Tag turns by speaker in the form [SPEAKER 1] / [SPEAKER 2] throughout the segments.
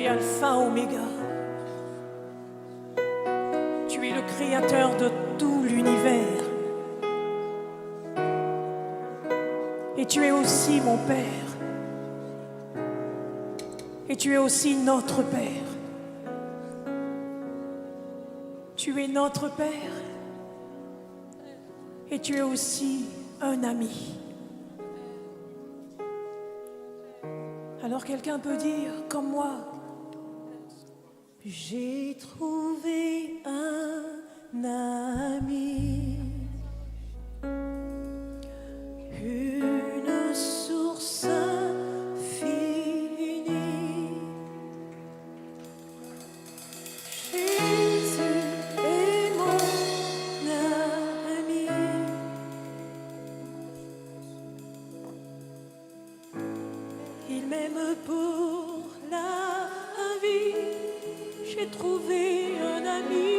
[SPEAKER 1] es Alpha Oméga. Tu es le créateur de tout l'univers. Et tu es aussi mon Père. Et tu es aussi notre Père. Tu es notre Père. Et tu es aussi un ami. Alors quelqu'un peut dire, comme moi, j'ai trouvé un ami, une source infinie. Jésus est mon ami. Il m'aime pour la vie. J'ai trouvé un ami.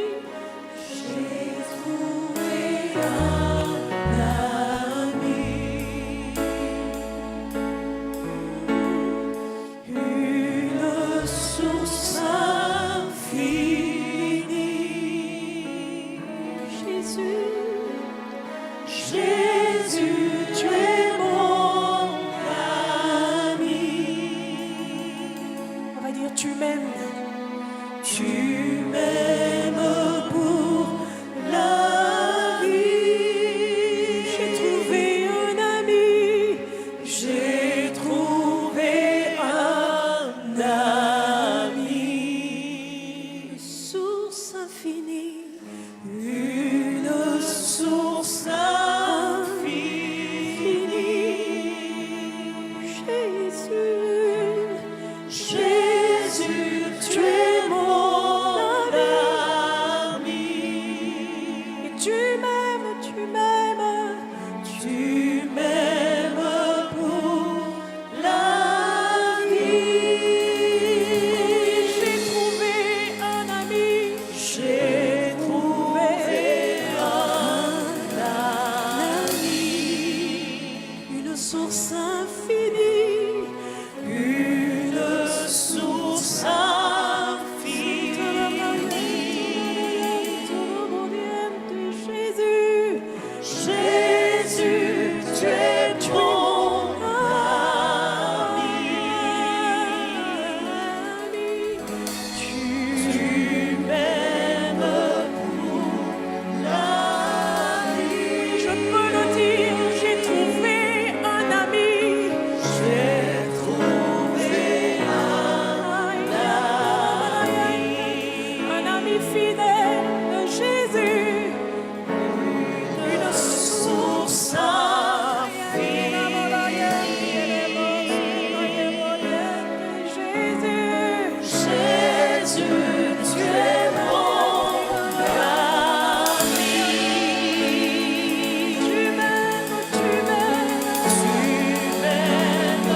[SPEAKER 1] J'ai trouvé un ami. Une source infinie. Jésus, Jésus, tu es mon ami. On va dire tu m'aimes. Tu m'aimes pour la vie. J'ai trouvé un ami. J'ai trouvé un ami. Une source infinie. Une source infinie. Jésus, Jésus, tu es mon ami. Et tu m'aimes, tu m'aimes, tu m'aimes pour la vie. J'ai trouvé un ami. J'ai trouvé un ami. Une source infinie. Une source infinie. Jésus, Jésus, tu es mon ami. Tu m'aimes pour la vie. Je peux le dire, j'ai trouvé un ami. J'ai trouvé un ami fidèle, Jésus, une source infinie. Jésus, Jésus, tu es mon ami. Tu m'aimes, tu m'aimes, tu m'aimes,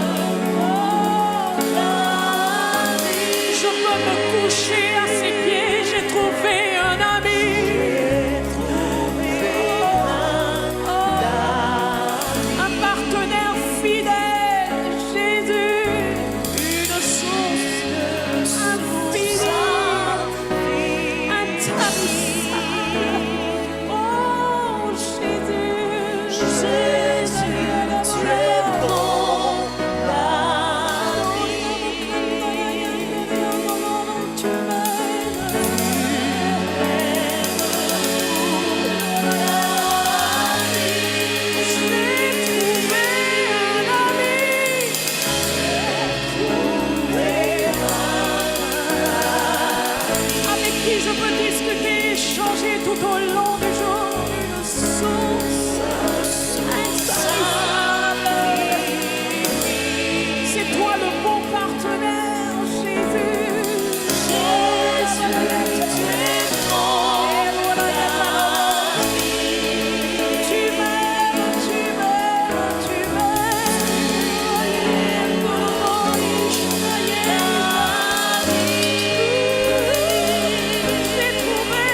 [SPEAKER 1] mon ami. Je peux me coucher à ses pieds, j'ai trouvé un ami. Un partenaire fidèle, Jésus, une source infinie, intarissable. Oh Jésus, Jésus, tu es mon ami. Tu avec qui je peux discuter, échanger tout au long du jour. Une source intarissable. C'est toi le bon partenaire, Jésus. Jésus, tu es mon ami. Tu m'aimes, tu m'aimes, tu m'aimes. J'ai trouvé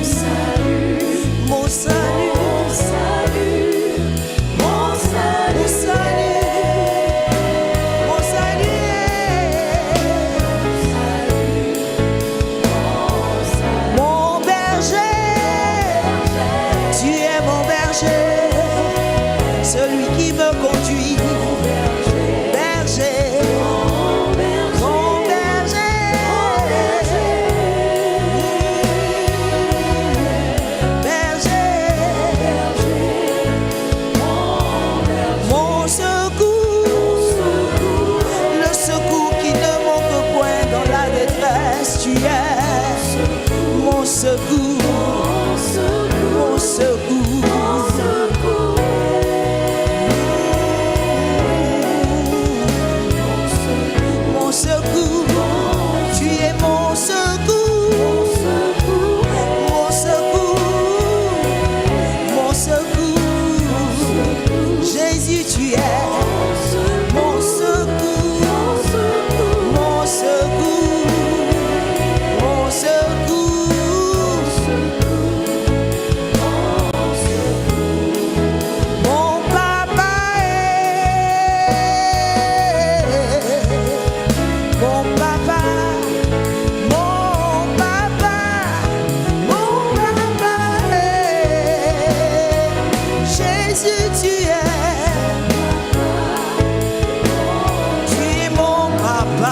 [SPEAKER 2] salut, mon salut, mon berger, tu es mon berger, celui qui me conduit, berger. Mon secours, tu es mon secours, mon secours, Jésus, tu es mon secours, mon secours, mon secours. Mon papa Jésus, tu es mon papa.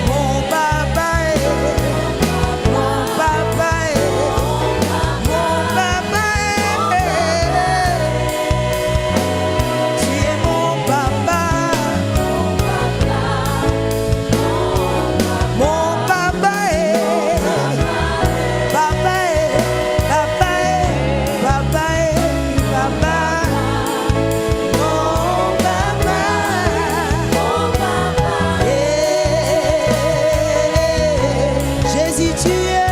[SPEAKER 2] Mon papa mon papa mon papa tu es mon papa. Mon papa Jésus, tu es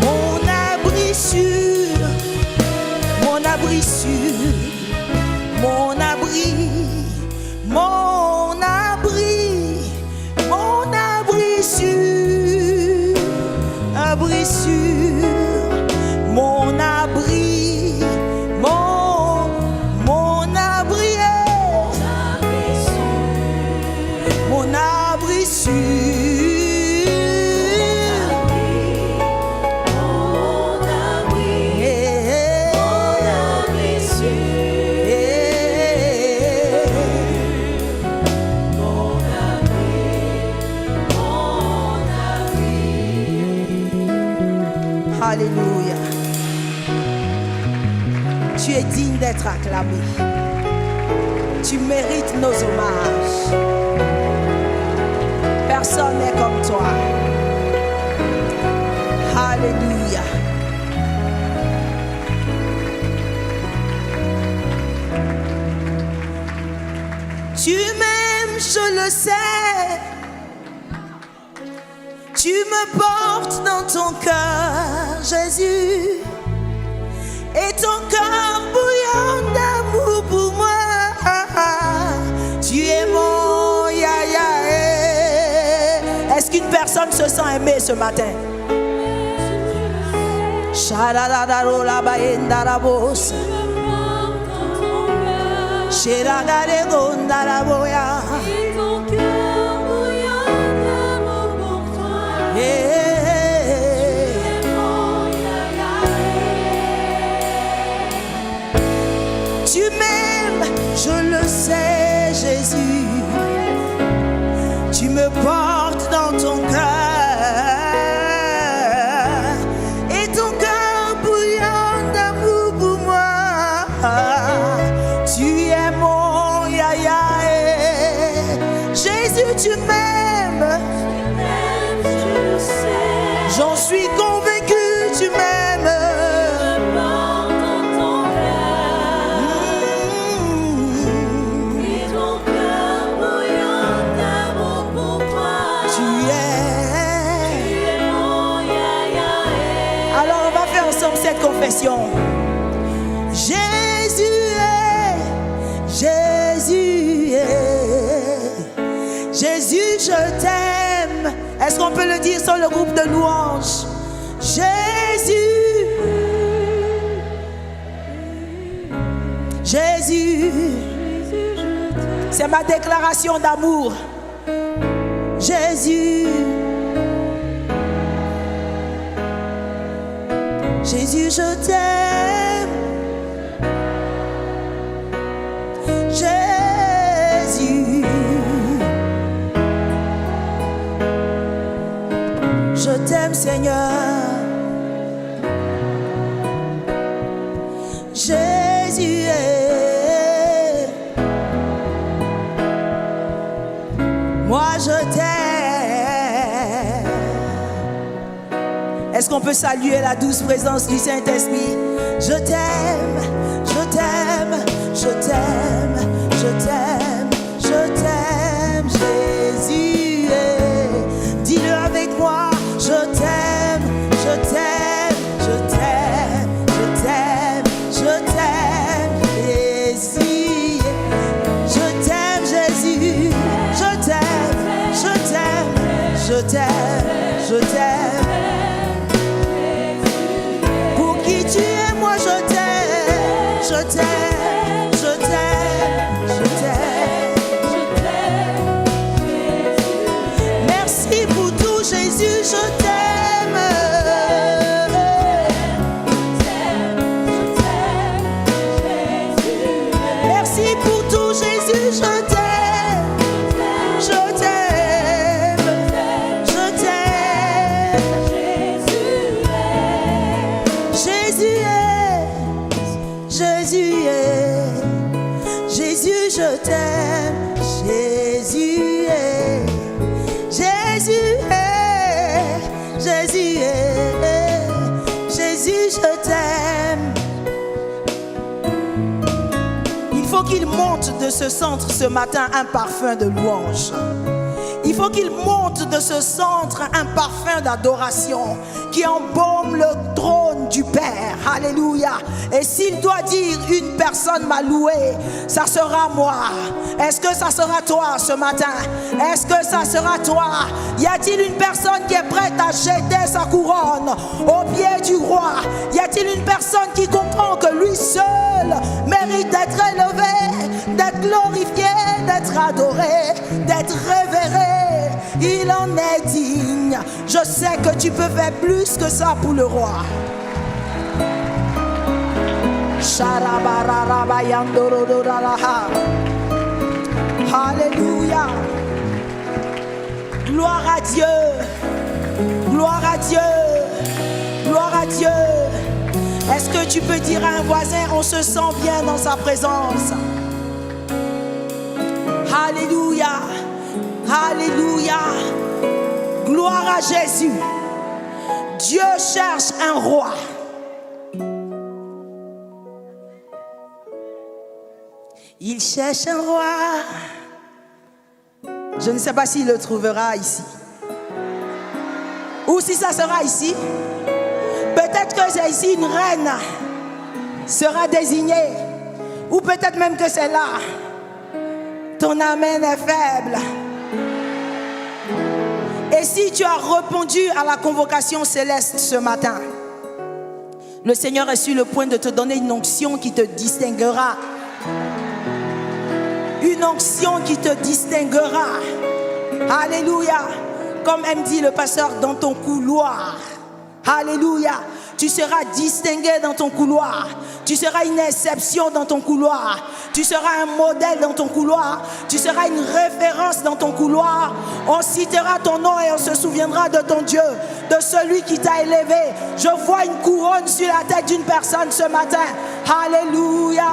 [SPEAKER 2] mon abri sûr, mon abri sûr, mon abri, mon abri, mon abri sûr, abri sûr, mon abri, mon abri, mon abri sûr. Alléluia. Tu es digne d'être acclamé. Tu mérites nos hommages. Personne n'est comme toi. Alléluia. Tu m'aimes, je le sais. Tu me portes dans ton cœur, Jésus, et ton cœur bouillant d'amour pour moi. Tu es mon yaya. Est-ce qu'une personne se sent aimée ce matin? Tu m'aimes, je le sais, Jésus. Tu me portes dans ton cœur et ton cœur bouillant d'amour pour moi. Tu es mon yaya. Jésus, tu m'aimes. J'en suis convaincu, tu m'aimes. Cette confession. Jésus est, Jésus est. je t'aime. Est-ce qu'on peut le dire sur le groupe de louanges? Jésus, Jésus, c'est ma déclaration d'amour. Jésus, Jésus, je t'aime. Jésus, je t'aime, Seigneur. Jésus, moi je t'aime. Est-ce qu'on peut saluer la douce présence du Saint-Esprit? Je t'aime, je t'aime, je t'aime, je t'aime, je t'aime, Jésus. Dis-le avec moi, je t'aime, je t'aime, je t'aime, je t'aime, je t'aime, Jésus. Je t'aime, Jésus, je t'aime, je t'aime, je t'aime, je t'aime. Pour qui tu es, moi je t'aime, je t'aime, je t'aime, je t'aime. Merci pour tout, Jésus, je t'aime. Merci pour tout, Jésus, je t'aime. Je t'aime, je t'aime. Jésus est, Jésus est, Jésus, je t'aime. Jésus est, Jésus est, Jésus est, Jésus, je t'aime. Il faut qu'il monte de ce centre ce matin un parfum de louange. Il faut qu'il monte de ce centre un parfum d'adoration qui embaume le trône du Père. Alléluia. Et s'il doit dire une personne m'a loué, ça sera moi. Est-ce que ça sera toi ce matin? Est-ce que ça sera toi? Y a-t-il une personne qui est prête à jeter sa couronne au pied du roi? Y a-t-il une personne qui comprend que lui seul mérite d'être élevé, d'être glorifié, d'être adoré, d'être révéré? Il en est digne. Je sais que tu peux faire plus que ça pour le roi. Alléluia. Gloire à Dieu. Gloire à Dieu. Gloire à Dieu. Est-ce que tu peux dire à un voisin, on se sent bien dans sa présence? Alléluia. Alléluia. Gloire à Jésus. Dieu cherche un roi. Il cherche un roi. Je ne sais pas s'il le trouvera ici. Ou si ça sera ici. Peut-être que c'est ici une reine sera désignée. Ou peut-être même que c'est là. Ton amen est faible. Et si tu as répondu à la convocation céleste ce matin, le Seigneur est sur le point de te donner une onction qui te distinguera. Une onction qui te distinguera. Alléluia. Comme aime dit le pasteur, dans ton couloir. Alléluia. Tu seras distingué dans ton couloir. Tu seras une exception dans ton couloir. Tu seras un modèle dans ton couloir. Tu seras une référence dans ton couloir. On citera ton nom et on se souviendra de ton Dieu, de celui qui t'a élevé. Je vois une couronne sur la tête d'une personne ce matin. Alléluia.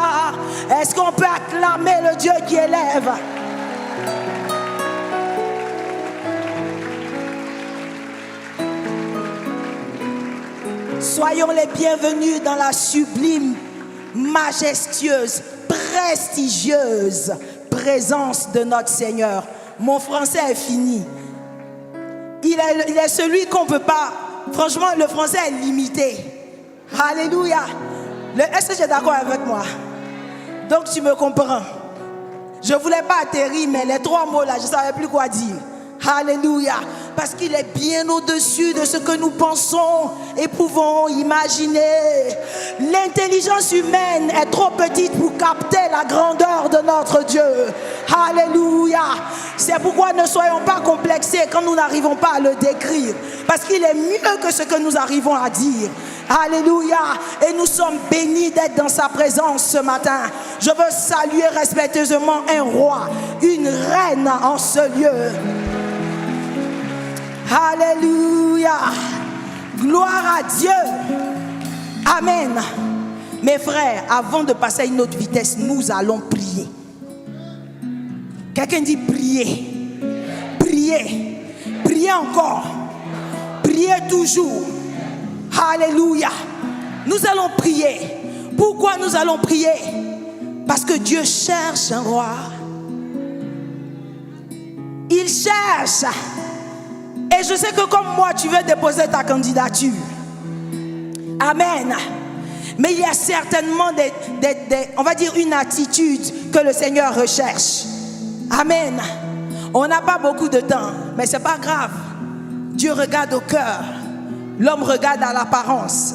[SPEAKER 2] Est-ce qu'on peut acclamer le Dieu qui élève? Soyons les bienvenus dans la sublime, majestueuse, prestigieuse présence de notre Seigneur. Mon français est fini. Il est celui qu'on ne peut pas. Franchement, le français est limité. Alléluia. Est-ce que tu es d'accord avec moi? Donc tu me comprends. Je ne voulais pas atterrir, mais les trois mots là, je ne savais plus quoi dire. Alléluia. Parce qu'il est bien au-dessus de ce que nous pensons et pouvons imaginer. L'intelligence humaine est trop petite pour capter la grandeur de notre Dieu. Alléluia. C'est pourquoi ne soyons pas complexés quand nous n'arrivons pas à le décrire. Parce qu'il est mieux que ce que nous arrivons à dire. Alléluia. Et nous sommes bénis d'être dans sa présence ce matin. Je veux saluer respectueusement un roi, une reine en ce lieu. Alléluia. Gloire à Dieu. Amen. Mes frères, avant de passer à une autre vitesse, nous allons prier. Quelqu'un dit prier. Prier. Prier encore. Prier toujours. Alléluia. Nous allons prier. Pourquoi nous allons prier? Parce que Dieu cherche un roi. Il cherche. Et je sais que comme moi, tu veux déposer ta candidature. Amen. Mais il y a certainement on va dire une attitude que le Seigneur recherche. Amen. On n'a pas beaucoup de temps, mais ce n'est pas grave. Dieu regarde au cœur. L'homme regarde à l'apparence.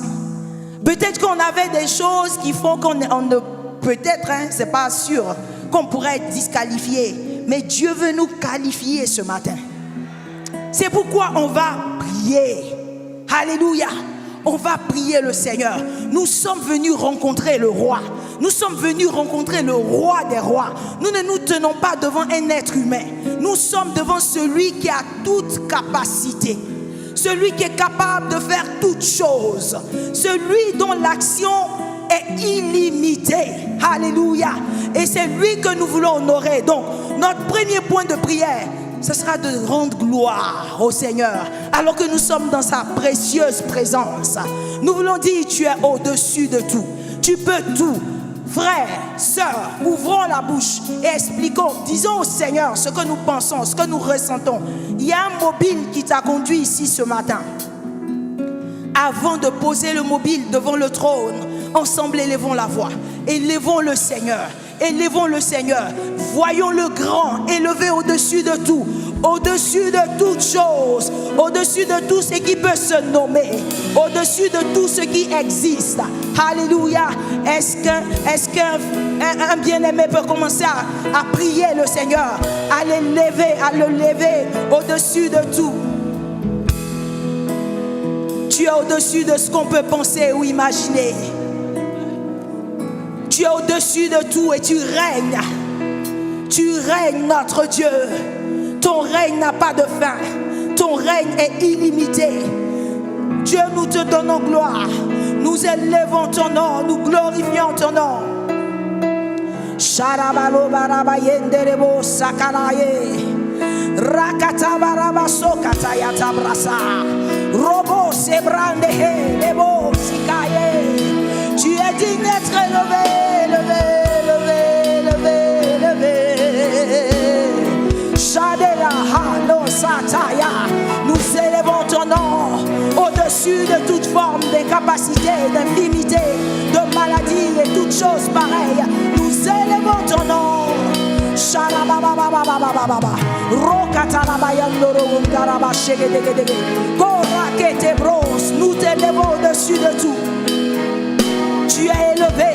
[SPEAKER 2] Peut-être qu'on avait des choses qui font qu'on ne... Peut-être, c'est pas sûr, qu'on pourrait être disqualifié. Mais Dieu veut nous qualifier ce matin. C'est pourquoi on va prier. Alléluia. On va prier le Seigneur. Nous sommes venus rencontrer le roi. Nous sommes venus rencontrer le roi des rois. Nous ne nous tenons pas devant un être humain. Nous sommes devant celui qui a toute capacité. Celui qui est capable de faire toutes choses. Celui dont l'action est illimitée. Alléluia. Et c'est lui que nous voulons honorer. Donc, notre premier point de prière, ce sera de rendre gloire au Seigneur alors que nous sommes dans sa précieuse présence. Nous voulons dire, tu es au-dessus de tout. Tu peux tout. Frères, sœurs, ouvrons la bouche et expliquons, disons au Seigneur ce que nous pensons, ce que nous ressentons. Il y a un mobile qui t'a conduit ici ce matin. Avant de poser le mobile devant le trône, ensemble élevons la voix. Élevons le Seigneur. Élevons le Seigneur. Voyons le grand élevé au-dessus de tout. Au-dessus de toutes choses. Au-dessus de tout ce qui peut se nommer. Au-dessus de tout ce qui existe. Alléluia. Est-ce qu'un bien-aimé peut commencer à prier le Seigneur? À le lever au-dessus de tout. Tu es au-dessus de ce qu'on peut penser ou imaginer. Tu es au-dessus de tout et tu règnes. Tu règnes, notre Dieu. Ton règne n'a pas de fin. Ton règne est illimité. Dieu, nous te donnons gloire. Nous élevons ton nom. Nous glorifions ton nom. Sharabalo barabayenderebo sakalaye. Rakata barabaso kataya tabrasa. Robo sebrande he lebo sikaye. Tu es digne d'être élevé, élevé, élevé, élevé. Shadela halo sataya. Nous élevons ton nom au-dessus de toute forme d'incapacité, d'infimité, de maladie et toutes choses pareilles. Nous élevons ton nom. Shalabababababababa. Rokatalabayandoro undaraba shegedegedege. Korakete bros. Nous t'élevons au-dessus de tout. Tu es élevé,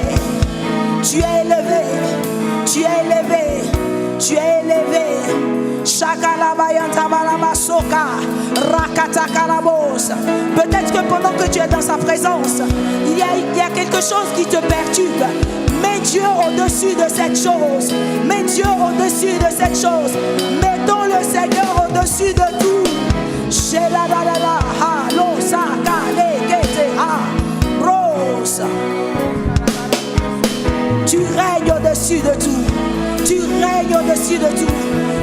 [SPEAKER 2] tu es élevé, tu es élevé, tu es élevé. Shakalabayantabalabasoka, rakatakalabos. Peut-être que pendant que tu es dans sa présence, il y a quelque chose qui te perturbe. Mets Dieu au-dessus de cette chose. Mets Dieu au-dessus de cette chose. Mettons le Seigneur au-dessus de tout. Sheladadada, halo, sakale, kete, ha. Tu règnes au-dessus de tout. Tu règnes au-dessus de tout.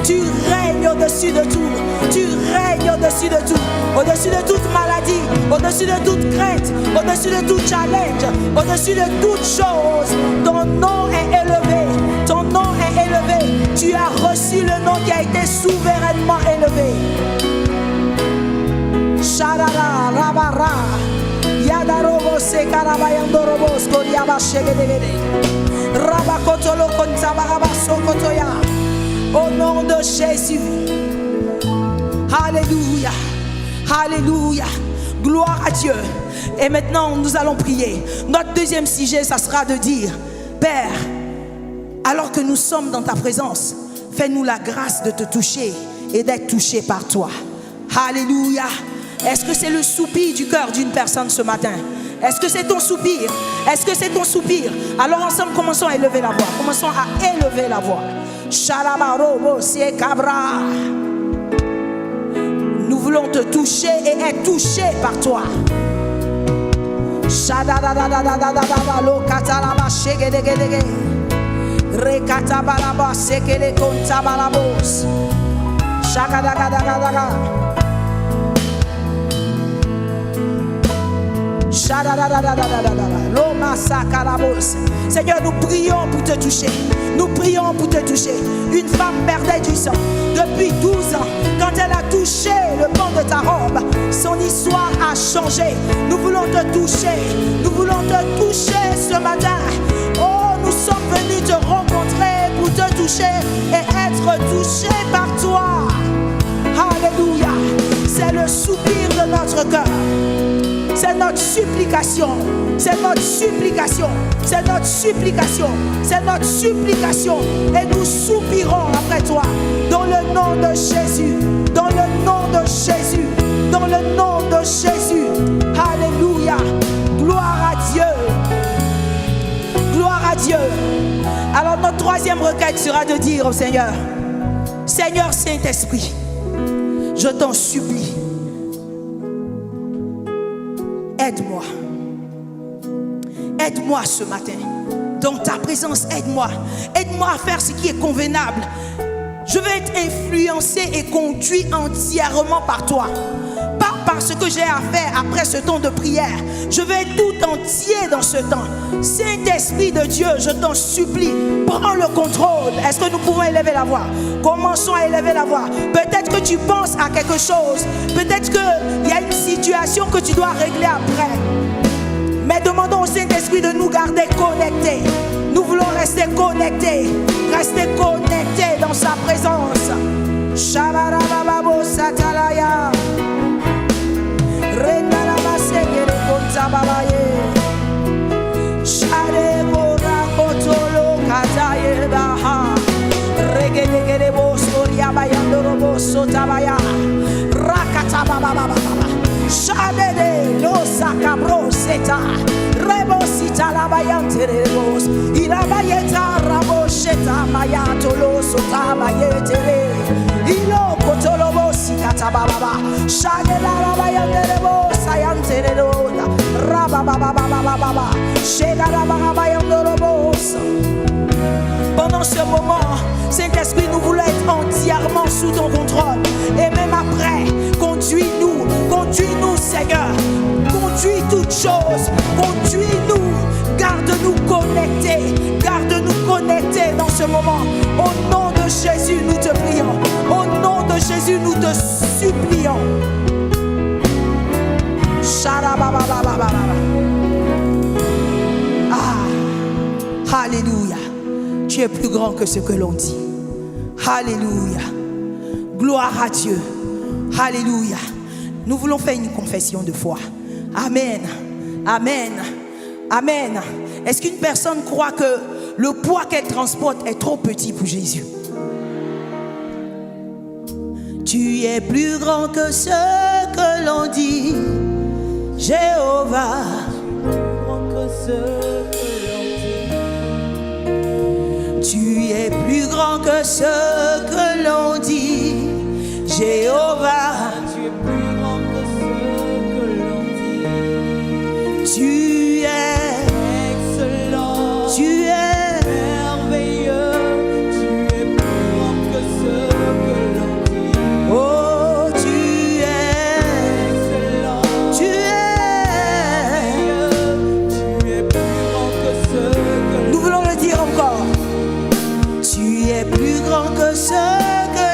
[SPEAKER 2] Tu règnes au-dessus de tout. Tu règnes au-dessus de tout. Au-dessus de toute maladie. Au-dessus de toute crainte. Au-dessus de tout challenge. Au-dessus de toute chose. Ton nom est élevé. Ton nom est élevé. Tu as reçu le nom qui a été souverainement élevé. Sharara, rabara. Yadarobo se karabayandorobos koriaba shegedegede. Rabakotolo kontabaraba sokotoya. Au nom de Jésus. Alléluia. Alléluia. Gloire à Dieu. Et maintenant, nous allons prier. Notre deuxième sujet, ça sera de dire, Père, alors que nous sommes dans ta présence, fais-nous la grâce de te toucher et d'être touché par toi. Alléluia. Est-ce que c'est le soupir du cœur d'une personne ce matin? Est-ce que c'est ton soupir? Est-ce que c'est ton soupir? Alors ensemble, commençons à élever la voix. Commençons à élever la voix. Shalabarobo, c'est Cabra. Nous voulons te toucher et être touché par toi. Shadadadadadadadadalo katalaba shegedegedege. Rekatabalaba sekele kontabalabos. Shagadagadagadaga. Seigneur, nous prions pour te toucher. Nous prions pour te toucher. Une femme perdait du sang depuis 12 ans. Quand elle a touché le pan de ta robe, son histoire a changé. Nous voulons te toucher. Nous voulons te toucher ce matin. Oh, nous sommes venus te rencontrer pour te toucher et être touchés par toi. Alléluia. C'est le soupir de notre cœur. C'est notre supplication. C'est notre supplication. C'est notre supplication. C'est notre supplication. Et nous soupirons après toi. Dans le nom de Jésus. Dans le nom de Jésus. Dans le nom de Jésus. Alléluia. Gloire à Dieu. Gloire à Dieu. Alors notre troisième requête sera de dire au Seigneur, Seigneur Saint-Esprit, je t'en supplie, aide-moi. Aide-moi ce matin. Dans ta présence, aide-moi. Aide-moi à faire ce qui est convenable. Je veux être influencé et conduit entièrement par toi. Pas par ce que j'ai à faire après ce temps de prière. Je veux être tout entier dans ce temps. Saint-Esprit de Dieu, je t'en supplie, prends le contrôle. Est-ce que nous pouvons élever la voix? Commençons à élever la voix. Peut-être que tu penses à quelque chose. Peut-être qu'il y a une situation que tu dois régler après. Mais demandons au Saint-Esprit de nous garder connectés. Nous voulons rester connectés. Rester connectés dans sa présence. Shabarababo satalaya. Renalama sekere kontababaye. Share bora kotolo kataye baha. Regedegede bosoria bayandorobo sotabaya. Rakatababababa. Shadede lo sakabro seta. Rebo sita la bayante rebos. Irabayeta rabo sheta mayato lo sota bayete. Ilo kotolobo sikata bababa. Shadela la bayante rebos ayante redoda. Rababababababa. Shedala babayando robos. Pendant ce moment, Saint-Esprit, nous voulons être entièrement sous ton contrôle. Et même après, conduis-nous, Seigneur. Conduis toutes choses, conduis-nous, garde-nous connectés dans ce moment. Au nom de Jésus, nous te prions. Au nom de Jésus, nous te supplions. Ah, alléluia. Tu es plus grand que ce que l'on dit. Alléluia. Gloire à Dieu. Alléluia. Nous voulons faire une confession de foi. Amen. Amen. Amen. Est-ce qu'une personne croit que le poids qu'elle transporte est trop petit pour Jésus? Tu es plus grand que ce que l'on dit, Jéhovah. Plus grand que ce que l'on dit. Tu es plus grand que ce que l'on dit, Jéhovah. Tu es plus grand que ce que l'on dit. Tu es excellent. Tu es merveilleux. Tu es plus grand que ce que l'on dit. Oh, tu es excellent. Tu es merveilleux. Tu es plus grand que ce que l'on dit. Nous voulons le dire encore. Tu es plus grand que ce que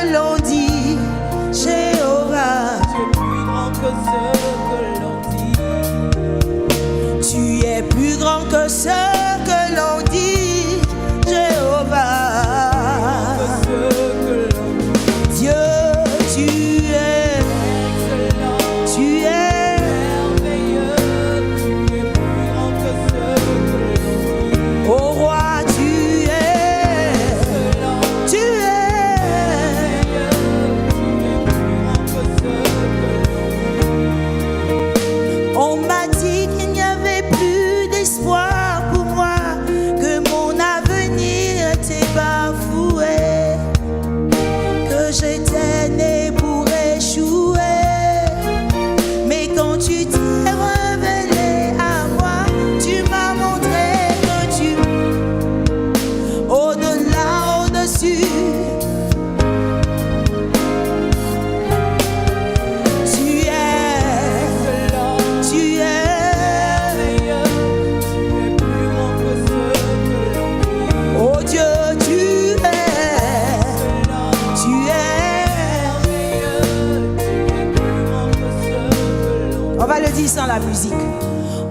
[SPEAKER 2] va le dire sans la musique.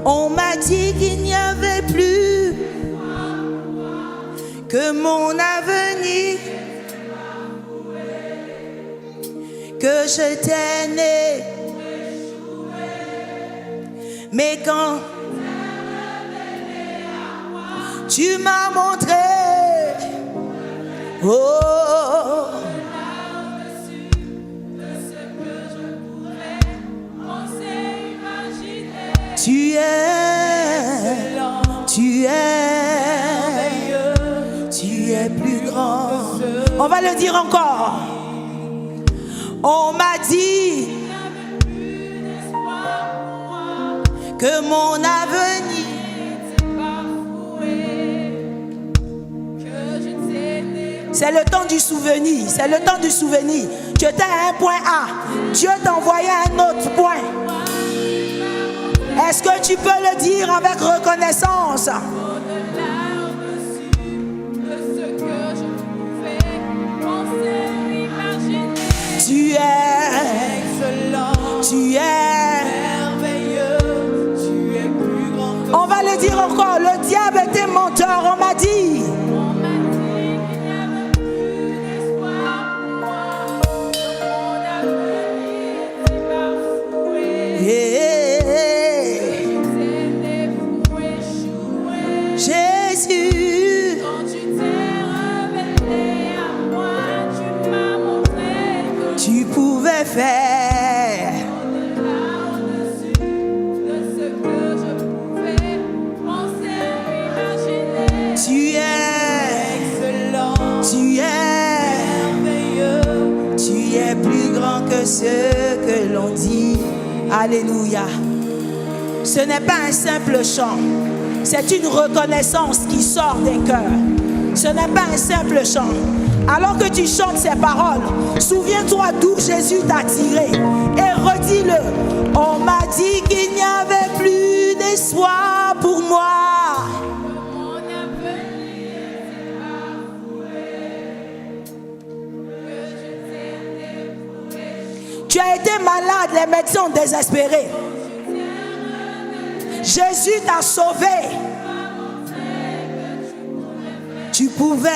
[SPEAKER 2] On m'a dit qu'il n'y avait plus que mon avenir, que j'étais né. Mais quand tu m'as montré, oh, tu es plus grand. On va le dire encore. On m'a dit que mon avenir, c'est le temps du souvenir. C'est le temps du souvenir. Tu étais à un point A, Dieu t'a envoyé à un autre point. Est-ce que tu peux le dire avec reconnaissance? Tu es excellent, tu es merveilleux, tu es plus grand. On va le dire encore, le diable était menteur, on m'a dit. Jésus, quand tu t'es révélé à moi, tu m'as montré que tu pouvais faire au-delà, au-dessus de ce que je pouvais penser ou imaginer. Tu es excellent, tu es merveilleux, tu es plus grand que ce que l'on dit. Alléluia. Ce n'est pas un simple chant. C'est une reconnaissance qui sort des cœurs. Ce n'est pas un simple chant. Alors que tu chantes ces paroles, souviens-toi d'où Jésus t'a tiré et redis-le. On m'a dit qu'il n'y avait plus d'espoir pour moi. Tu as été malade, les médecins ont désespéré. Jésus t'a sauvé. Tu pouvais.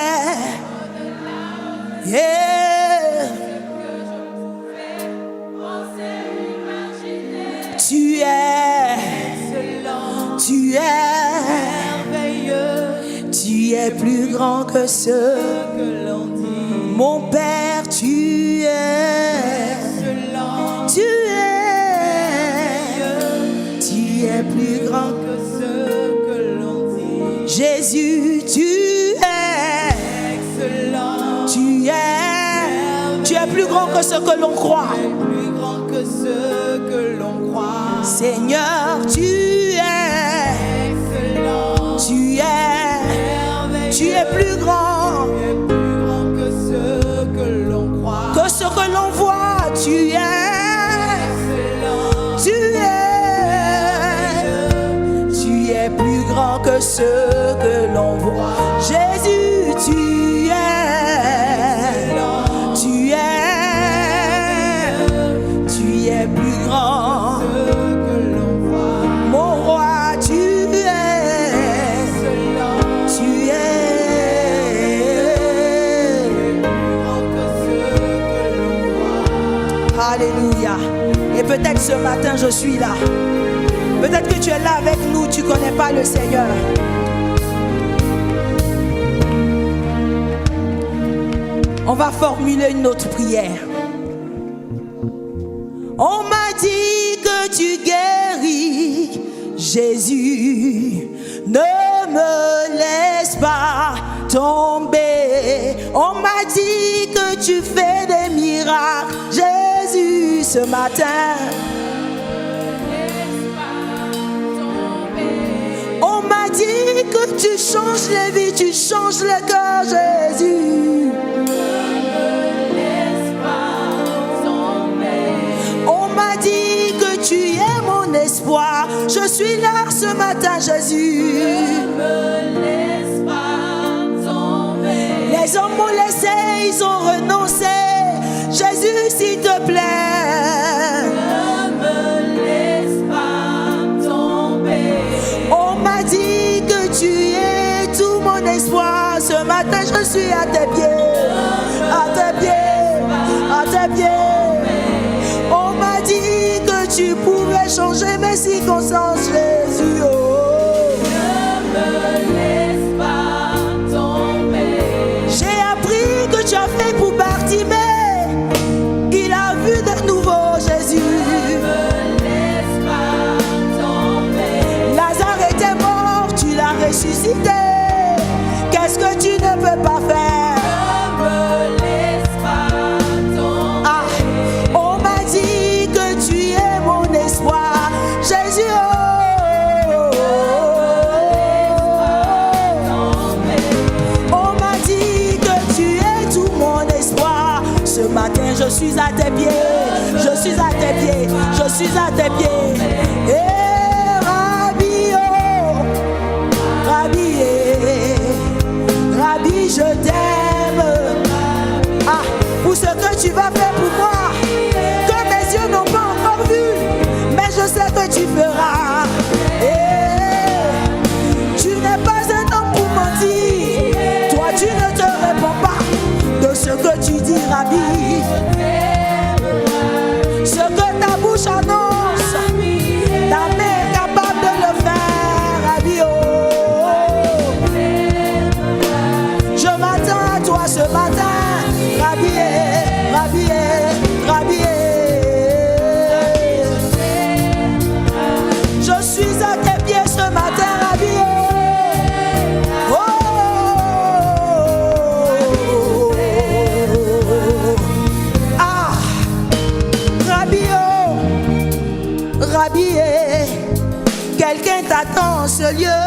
[SPEAKER 2] Yeah. Tu es. Tu es merveilleux. Tu es plus grand que ce que l'on dit. Mon Père, tu es. Tu es plus grand que ce que l'on dit. Jésus, tu es excellent. Tu es plus grand que ce que l'on croit. Plus grand que ce que l'on croit. Seigneur, tu es excellent. Tu es plus grand. Tu es plus grand que ce que l'on croit. Que ce que l'on voit, tu es. Plus grand que ce que l'on voit. Jésus, tu es plus grand que l'on voit. Mon roi, tu es plus grand que ce que l'on voit. Alléluia. Et peut-être ce matin je suis là. Peut-être que tu es là avec nous, tu ne connais pas le Seigneur. On va formuler une autre prière. On m'a dit que tu guéris, Jésus. Ne me laisse pas tomber. On m'a dit que tu fais des miracles, Jésus, ce matin. On m'a dit que tu changes les vies, tu changes le cœur, Jésus. On m'a dit que tu es mon espoir. Je suis là ce matin, Jésus. Les hommes m'ont laissé, ils ont renoncé. Jésus, s'il te plaît. Ne me laisse pas. tes pieds. On m'a dit que tu pouvais changer mes circonstances, Jésus. Oh.
[SPEAKER 1] Ne me laisse pas tomber.
[SPEAKER 2] J'ai appris que tu as fait pour Bartimée. Il a vu de nouveau, Jésus.
[SPEAKER 1] Ne me laisse pas tomber.
[SPEAKER 2] Lazare était mort, tu l'as ressuscité. Qu'est-ce que tu ne peux pas faire?
[SPEAKER 1] Ne me laisse pas tomber.
[SPEAKER 2] Ah, on m'a dit que tu es mon espoir, Jésus. Oh. On m'a dit que tu es tout mon espoir. Ce matin, je suis à tes pieds. Je suis à tes pieds. Je suis à tes pieds. Eh, Rabbi, oh, Rabbi, Rabbi, je t'aime. Ah, pour ce que tu vas faire pour moi, que mes yeux n'ont pas encore vu, mais je sais que tu feras. Eh, tu n'es pas un homme pour mentir. Toi, tu ne te réponds pas de ce que tu dis, Rabbi. Ce que ta bouche annonce, ta main est capable de le faire, Rabbi. Oh. Je m'attends à toi ce matin, Rabbi, Rabbi, Rabbi. Je suis à tes pieds ce matin, Rabbi. Oh. Ah, Rabbi, oh. Rabbi, quelqu'un t'attend en ce lieu,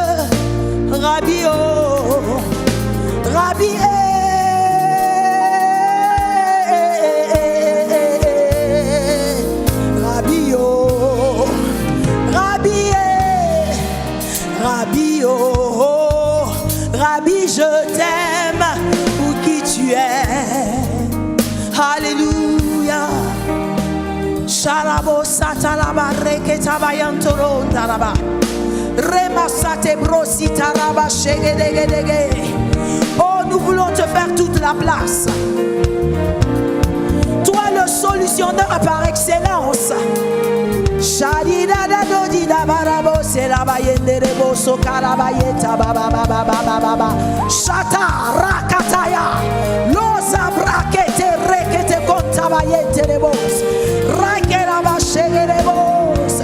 [SPEAKER 2] Rabbi, oh. Rabbi, Rabbi, oh. Rabbi, Rabbi, oh. Rabbi, je t'aime pour qui tu es. Alléluia. Sharabo satalaba reketabayantoro daraba. Remasate brosi taraba shegedegedege. Oh, nous voulons te faire toute la place. Toi, le solutionneur par excellence. Shadida da dodi da barabo se la bayende rebo so karabayeta baba baba baba baba. Shata rakataya. Loza brakete rekete kontabayete rebos. Rakera ba shege rebos.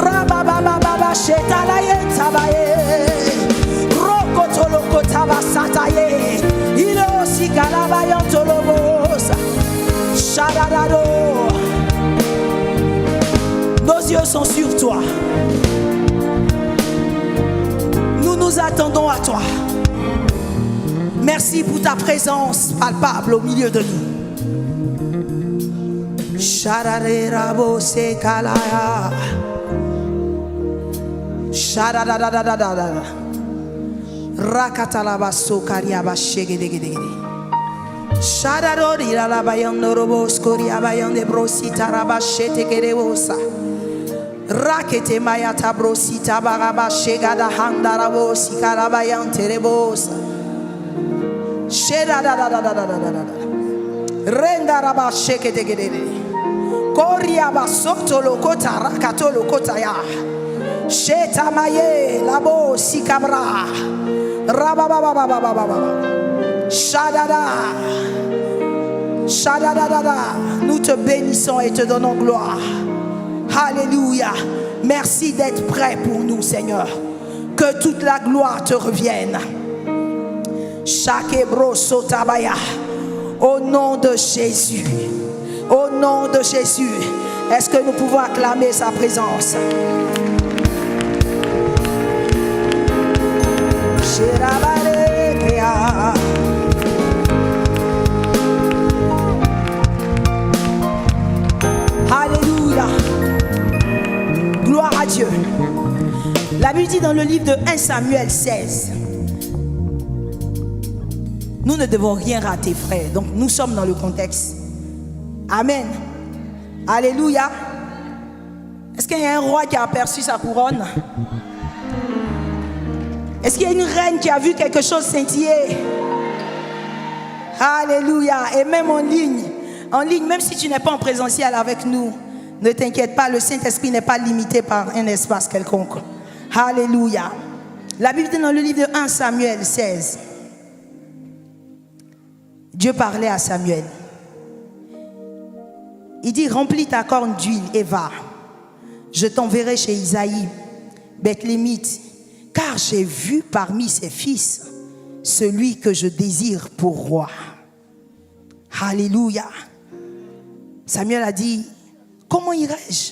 [SPEAKER 2] Raba baba baba sheta la yeta baye. Sataye, il aussi calabayan tolobos, Shadadado. Nos yeux sont sur toi. Nous nous attendons à toi. Merci pour ta présence palpable au milieu de nous. Shadadero se kalaya, Shadadadadadada. Rakatalabaso kariaba shegedegedegede. Shadadori la bayando robos koriabayande brosita rabashete kerebosa. Rakete mayata brosita baraba shegada handarabosi karabayante rebosa. Shedadadadadadadada. Renda rabashegedegede. Koriaba soto lokota rakato lokotaya. Shetamaye labo sikabra. Rabababababababa. Shadada. Shadadadada. Nous te bénissons et te donnons gloire. Alléluia. Merci d'être prêt pour nous, Seigneur. Que toute la gloire te revienne. Shakebro sotabaya. Au nom de Jésus. Au nom de Jésus. Est-ce que nous pouvons acclamer sa présence? Alléluia. Gloire à Dieu. La Bible dit dans le livre de 1 Samuel 16. Nous ne devons rien rater, frère. Donc nous sommes dans le contexte. Amen. Alléluia. Est-ce qu'il y a un roi qui a aperçu sa couronne? Est-ce qu'il y a une reine qui a vu quelque chose scintiller? Alléluia. Et même en ligne, en ligne, même si tu n'es pas en présentiel avec nous, ne t'inquiète pas, le Saint-Esprit n'est pas limité par un espace quelconque. Alléluia. La Bible dit dans le livre de 1 Samuel 16, Dieu parlait à Samuel. Il dit, remplis ta corne d'huile et va. Je t'enverrai chez Isaïe, Bethlémite, car j'ai vu parmi ses fils celui que je désire pour roi. Alléluia. Samuel a dit, comment irai-je?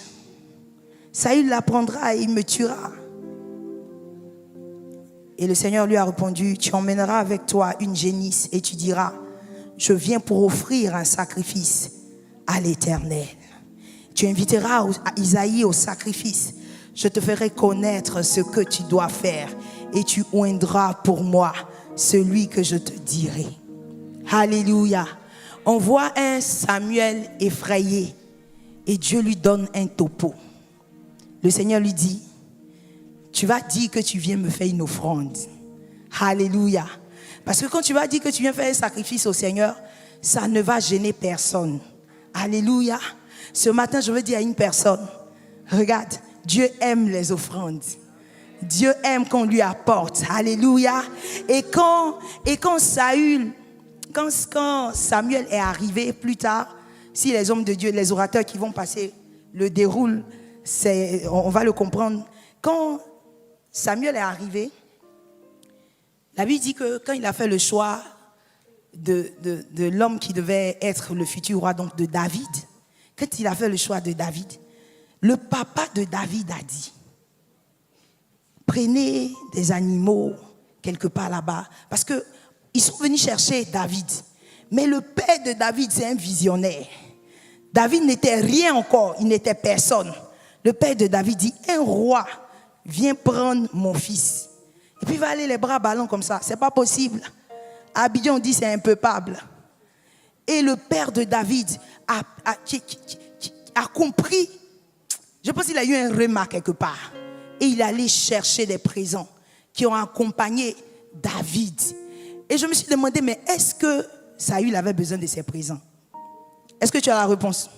[SPEAKER 2] Saül l'apprendra et il me tuera. Et le Seigneur lui a répondu, tu emmèneras avec toi une génisse et tu diras, je viens pour offrir un sacrifice à l'Éternel. Tu inviteras Isaïe au sacrifice. Je te ferai connaître ce que tu dois faire et tu oindras pour moi celui que je te dirai. Alléluia. On voit un Samuel effrayé et Dieu lui donne un topo. Le Seigneur lui dit, tu vas dire que tu viens me faire une offrande. Alléluia. Parce que quand tu vas dire que tu viens faire un sacrifice au Seigneur, ça ne va gêner personne. Alléluia. Ce matin, je veux dire à une personne, regarde, Dieu aime les offrandes. Dieu aime qu'on lui apporte. Alléluia. Et quand Saül, quand Samuel est arrivé plus tard, si les hommes de Dieu, les orateurs qui vont passer le déroulent, on va le comprendre. Quand Samuel est arrivé, la Bible dit que quand il a fait le choix de l'homme qui devait être le futur roi, donc de David, quand il a fait le choix de David, le papa de David a dit, prenez des animaux quelque part là-bas, parce qu'ils sont venus chercher David. Mais le père de David, c'est un visionnaire. David n'était rien encore, il n'était personne. Le père de David dit, un roi vient prendre mon fils. Et puis il va aller les bras ballants comme ça. C'est pas possible. À Abidjan, on dit c'est impeuplable. Et le père de David a compris. Je pense qu'il a eu un remarque quelque part. Et il allait chercher des présents qui ont accompagné David. Et je me suis demandé, mais est-ce que Saül avait besoin de ces présents? Est-ce que tu as la réponse?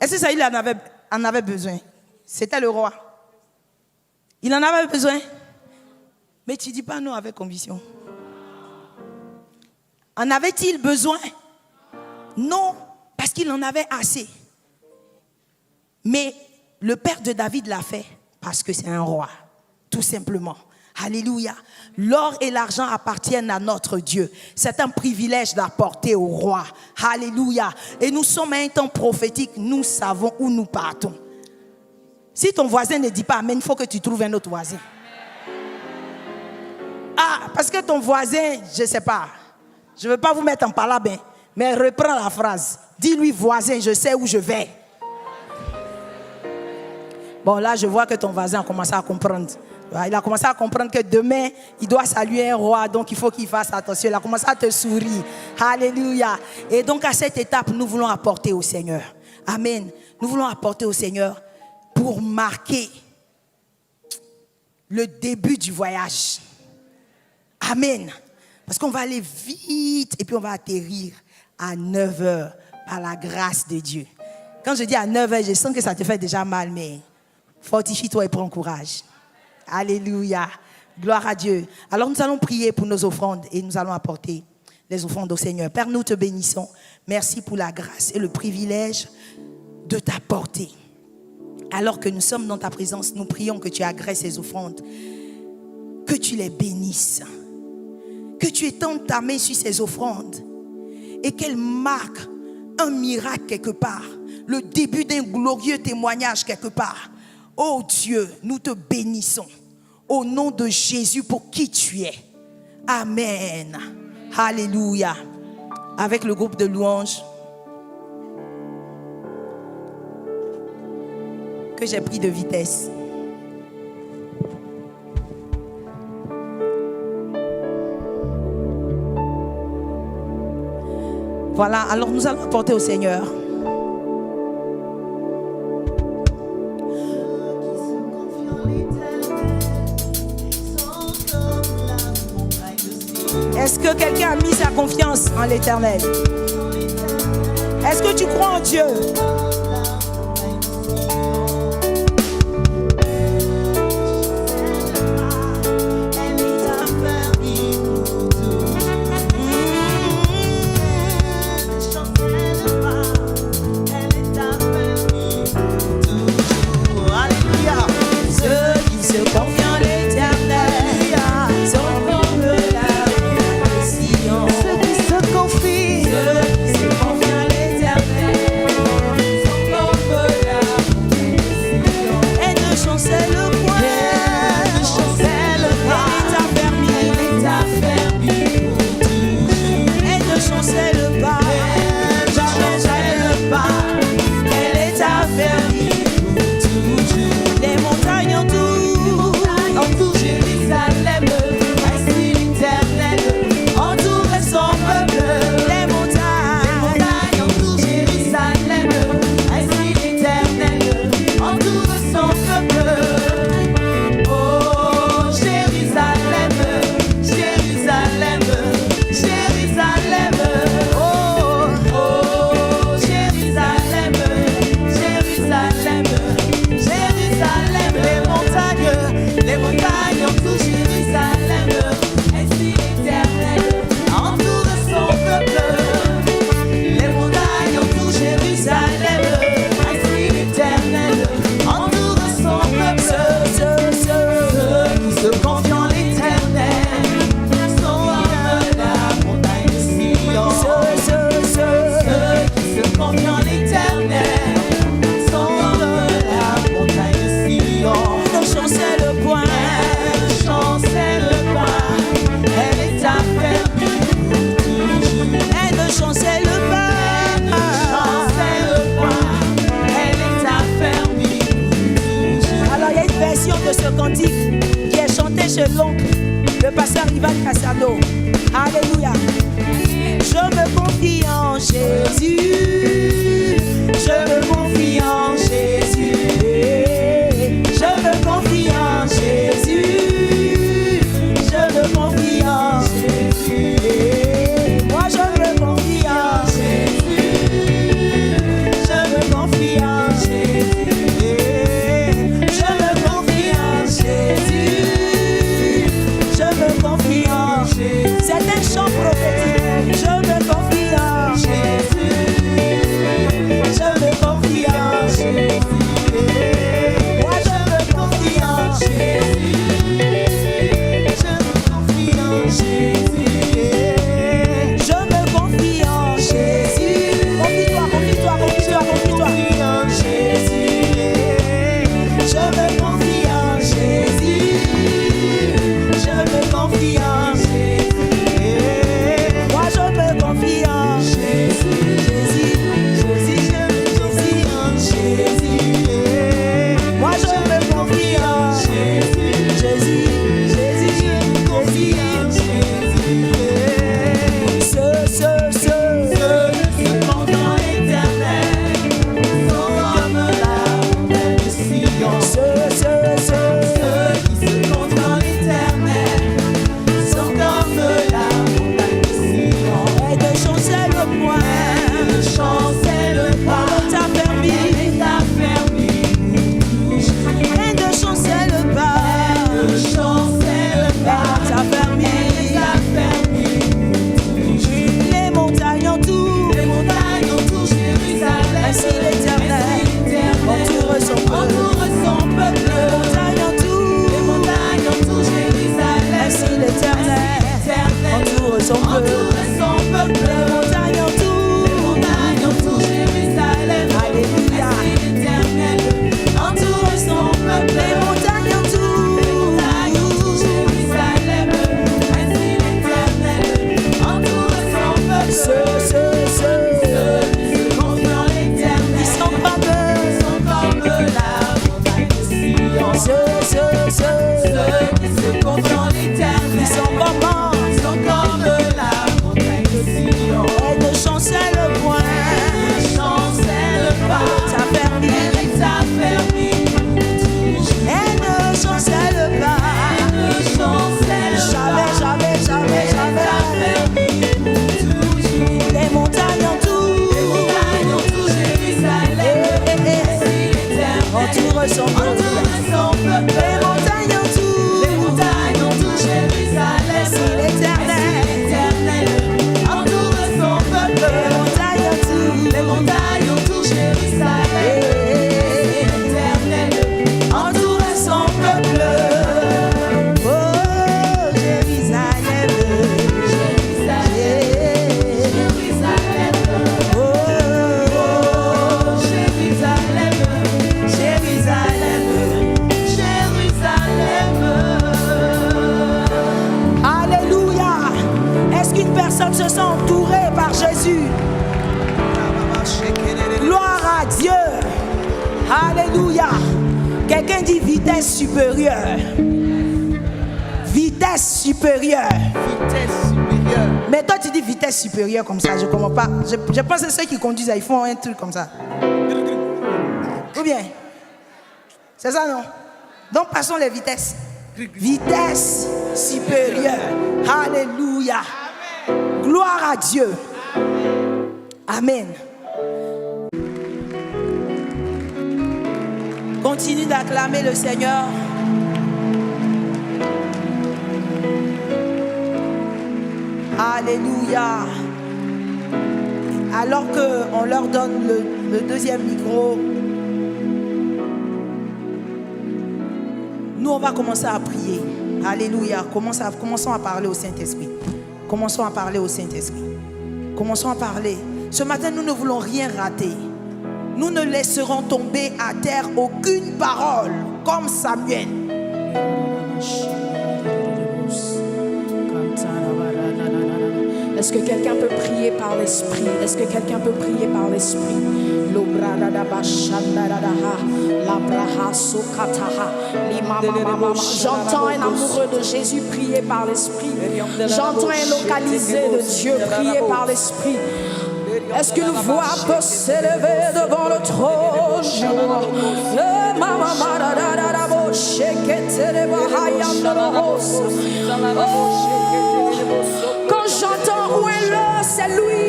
[SPEAKER 2] Est-ce que Saül en avait besoin? C'était le roi. Il en avait besoin. Mais tu ne dis pas non avec conviction. En avait-il besoin? Non, parce qu'il en avait assez. Mais le père de David l'a fait parce que c'est un roi, tout simplement. Alléluia. L'or et l'argent appartiennent à notre Dieu. C'est un privilège d'apporter au roi. Alléluia. Et nous sommes à un temps prophétique. Nous savons où nous partons. Si ton voisin ne dit pas amen, il faut que tu trouves un autre voisin. Ah, parce que ton voisin, je ne sais pas. Je ne veux pas vous mettre en palabre, mais reprends la phrase. Dis-lui, voisin, je sais où je vais. Bon, là, je vois que ton voisin a commencé à comprendre. Il a commencé à comprendre que demain, il doit saluer un roi, donc il faut qu'il fasse attention. Il a commencé à te sourire. Alléluia. Et donc, à cette étape, nous voulons apporter au Seigneur. Amen. Nous voulons apporter au Seigneur pour marquer le début du voyage. Amen. Parce qu'on va aller vite et puis on va atterrir à 9h par la grâce de Dieu. Quand je dis à 9h, je sens que ça te fait déjà mal, mais fortifie-toi et prends courage. Alléluia. Gloire à Dieu. Alors nous allons prier pour nos offrandes et nous allons apporter les offrandes au Seigneur. Père, nous te bénissons. Merci pour la grâce et le privilège de t'apporter. Alors que nous sommes dans ta présence, nous prions que tu agrèges ces offrandes, que tu les bénisses, que tu étendes ta main sur ces offrandes et qu'elles marquent un miracle quelque part, le début d'un glorieux témoignage quelque part. Oh Dieu, nous te bénissons au nom de Jésus pour qui tu es. Amen. Alléluia. Avec le groupe de louanges que j'ai pris de vitesse. Voilà, alors nous allons apporter au Seigneur. Est-ce que quelqu'un a mis sa confiance en l'Éternel? Est-ce que tu crois en Dieu? L'oncle, le pasteur Ivan Cassano. Alléluia. Je me confie en Jésus. Je me confie en Jésus. Je me confie en Jésus. Je me confie en Jésus. Moi je me confie en Jésus. Je me confie en Jésus. Je me confie en Jésus. C'est un chant prophétique. Je me confie en Jésus. Je me confie en Jésus. Moi je me confie en Jésus. Je me confie en Jésus. Je me confie en Jésus. Confie-toi, confie-toi, confie-toi, confie-toi. En Jésus. Je me confie en Jésus. Je me confie en Jésus. Moi je me confie en Jésus. Jésus, Jésus, Jésus, en Jésus. Moi je me confie en Jésus. Jésus, Jésus, je me confie en Jésus. Ceux qui sont dans l'éternel sont comme la montagne de Sion. Ceux qui se comptent dans l'éternel sont comme la montagne de Sion. Et de chancer le point, de chancer le pas, t'a permis, et de chancer le pas, de chancer le pas, t'a permis, les montagnes entourent Jérusalem, ainsi l'éternel entoure son peuple. Les montagnes entourent Jérusalem, ainsi l'éternel entoure son peuple. Les montagnes entourent Jérusalem, alléluia. Ainsi l'éternel entoure son peuple. Les montagnes entourent Jérusalem, ainsi l'éternel entoure son peuple. Ceux qui se confient en l'éternel montagne autour Jérusalem, l'Éternel entoure son peuple. Oh Jérusalem, Jérusalem, oh Jérusalem, Jérusalem, Jérusalem. Alléluia. Est-ce qu'une personne se sent entourée par Jésus? Gloire à Dieu. Alléluia. Quelqu'un dit vitesse supérieure. Vitesse supérieure.
[SPEAKER 3] Vitesse supérieure.
[SPEAKER 2] Mais toi tu dis vitesse supérieure comme ça, je ne comprends pas. Je pense que ceux qui conduisent, ils font un truc comme ça. Ou bien? C'est ça, non? Donc passons les vitesses. Vitesse supérieure. Alléluia. Gloire à Dieu. Amen. Continue d'acclamer le Seigneur. Alléluia. Alors qu'on leur donne le deuxième micro, nous on va commencer à prier. Alléluia. Commençons à parler au Saint-Esprit. Commençons à parler au Saint-Esprit. Commençons à parler. Ce matin, nous ne voulons rien rater. Nous ne laisserons tomber à terre aucune parole, comme Samuel.
[SPEAKER 1] Est-ce que quelqu'un peut prier par l'esprit? Est-ce que quelqu'un peut prier par l'esprit? J'entends un amoureux de Jésus prier par l'esprit. J'entends un localisé de Dieu prier par l'esprit. Est-ce qu'une voix peut s'élever devant le trône? Quand j'entends où est le, c'est lui.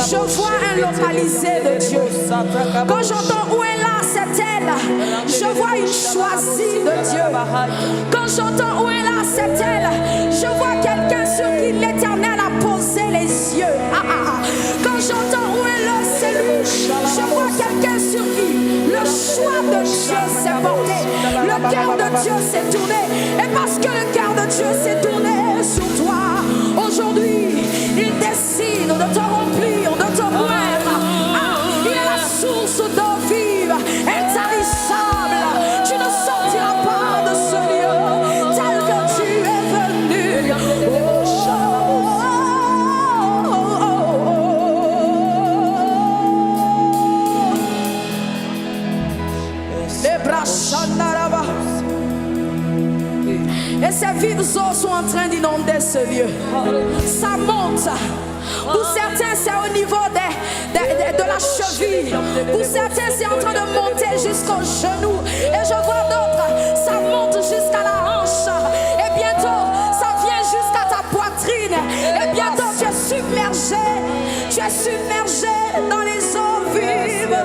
[SPEAKER 1] Je vois un localisé de Dieu. Quand j'entends où est là, c'est elle. Je vois une choisie de Dieu. Quand j'entends où est là, c'est elle. Je vois quelqu'un sur qui l'Éternel a posé les yeux. Quand j'entends où est là, c'est lui. Je vois quelqu'un sur qui le choix de Dieu s'est porté. Le cœur de Dieu s'est tourné. Et parce que le cœur de Dieu s'est tourné sur toi, aujourd'hui, il décide de te remplir, de te boire. Il est la source d'eau vive, intarissable. Tu ne sortiras pas de ce lieu tel que tu es venu. Les bras chandaraba. Et ces vives eaux sont en train d'inonder ce lieu. Ça monte. Pour certains, c'est au niveau de la cheville. Pour certains, c'est en train de monter jusqu'au genou. Et je vois d'autres, ça monte jusqu'à la hanche. Et bientôt, ça vient jusqu'à ta poitrine. Et bientôt, tu es submergé. Tu es submergé dans les eaux vives.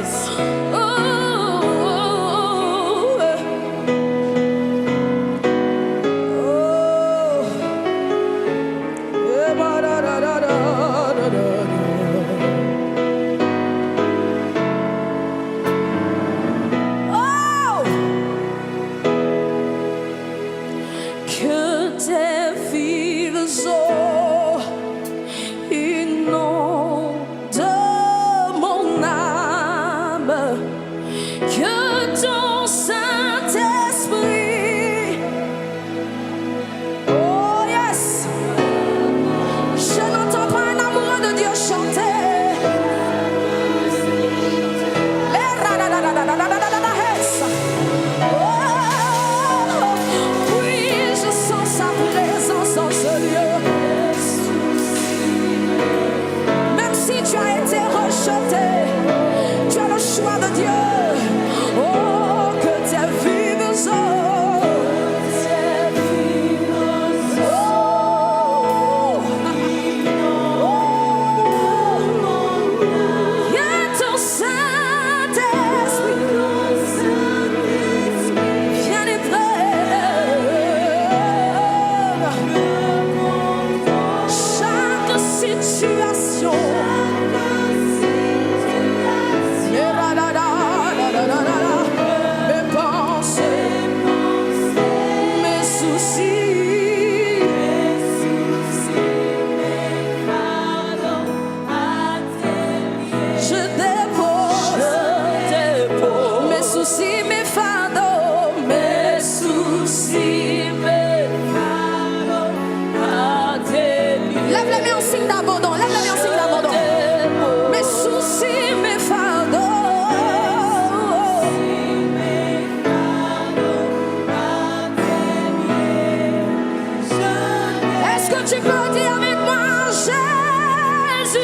[SPEAKER 1] Tu peux dire avec moi Jésus.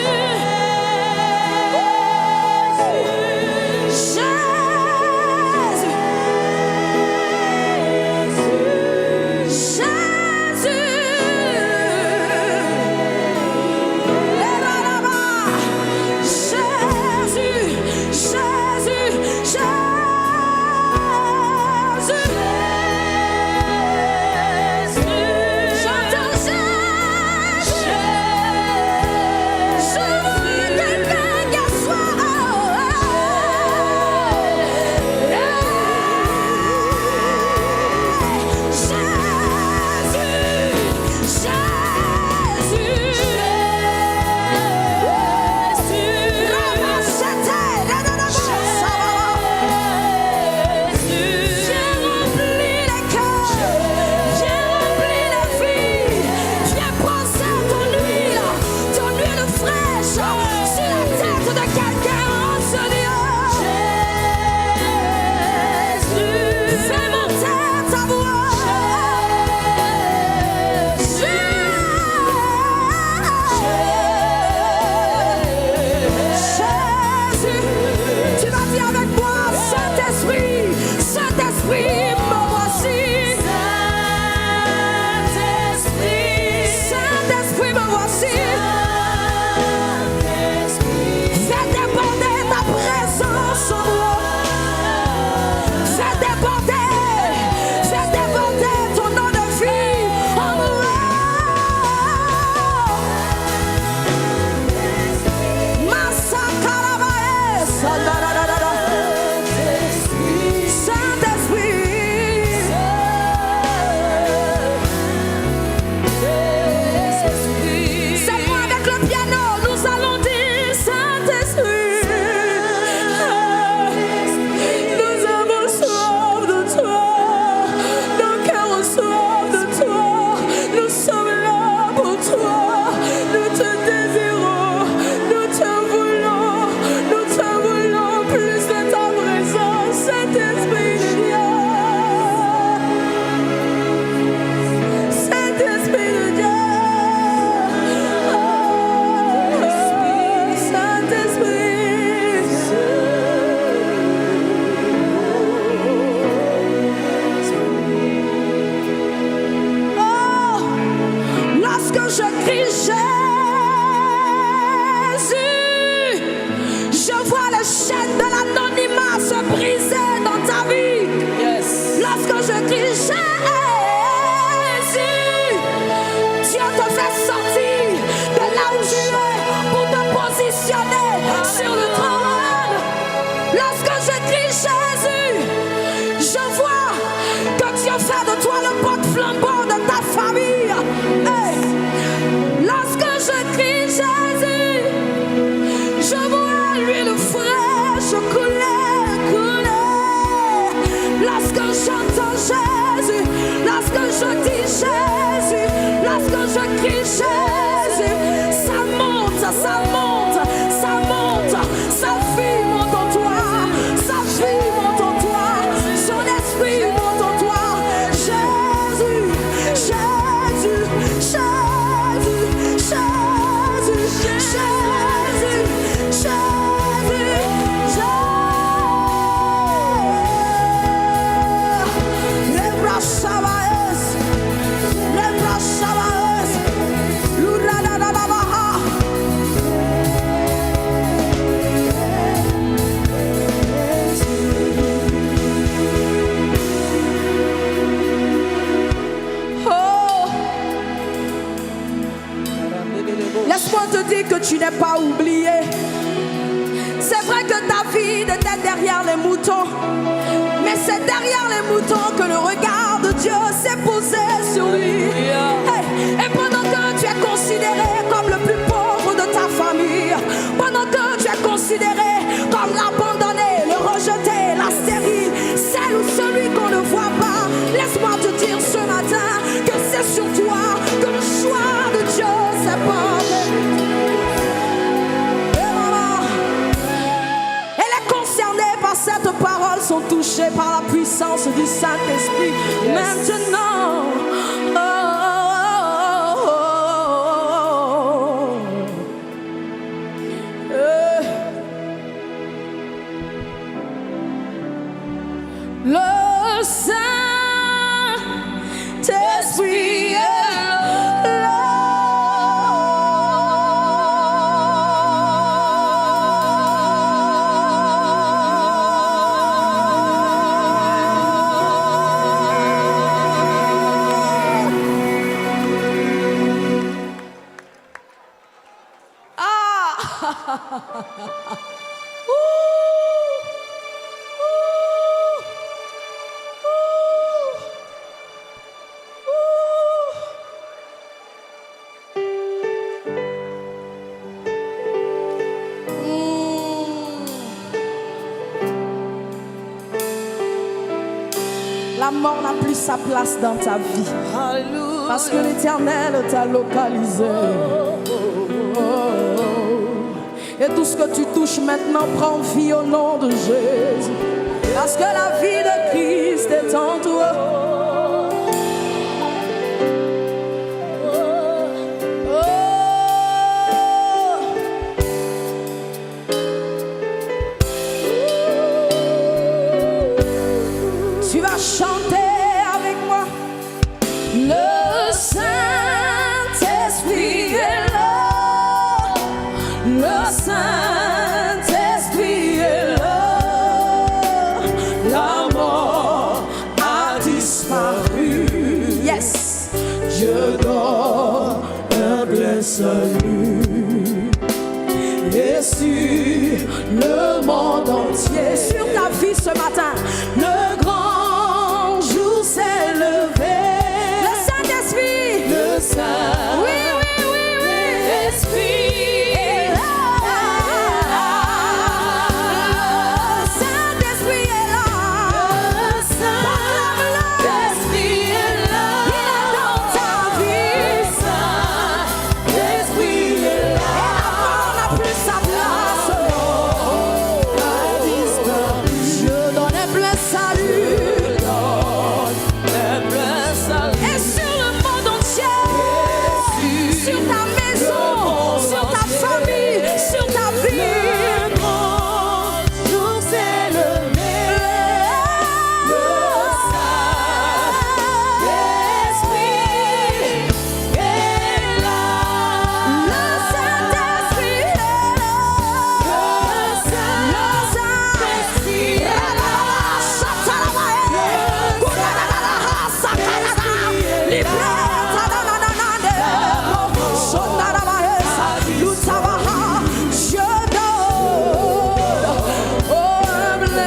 [SPEAKER 2] Tu n'es pas oublié. C'est vrai que David était derrière les moutons, mais c'est derrière les moutons que le regard de Dieu s'est posé sur lui. Et pendant que tu es considéré comme le plus pauvre de ta famille, pendant que tu es considéré comme l'abandonné, le rejeté, la stérile, celle ou celui qu'on ne voit pas, laisse-moi te dire ce matin que c'est sur toi que le choix de Dieu s'est porté. Cette parole sont touchées par la puissance du Saint-Esprit. Yes. Maintenant,
[SPEAKER 1] Saint-Esprit est
[SPEAKER 2] La mort n'a plus sa place dans ta vie.
[SPEAKER 3] Alléluia.
[SPEAKER 2] Parce que l'Éternel t'a localisé. Et tout ce que tu touches maintenant prend vie au nom de Jésus. Parce que la vie de Christ est en toi. Tu vas chanter avec moi. Le Saint-Esprit est là. Le Saint-Esprit est là. La mort a disparu. Yes. Je donne un plein salut. Et sur le monde entier, sur ta vie ce matin, le grand jour s'est levé. Le Saint-Esprit, le Saint, oui, Esprit est là. Le Saint-Esprit est là. Le Saint-Esprit est là. Il est dans ta vie. Le Saint-Esprit est là. Et la mort n'a plus sa place. Je donne un plein salut. Et sur le monde entier, sur ta maison, sur ta famille, sur ta vie, le grand jour s'est levé. Le Saint-Esprit est là. Le Saint-Esprit est là. Le Saint-Esprit est là.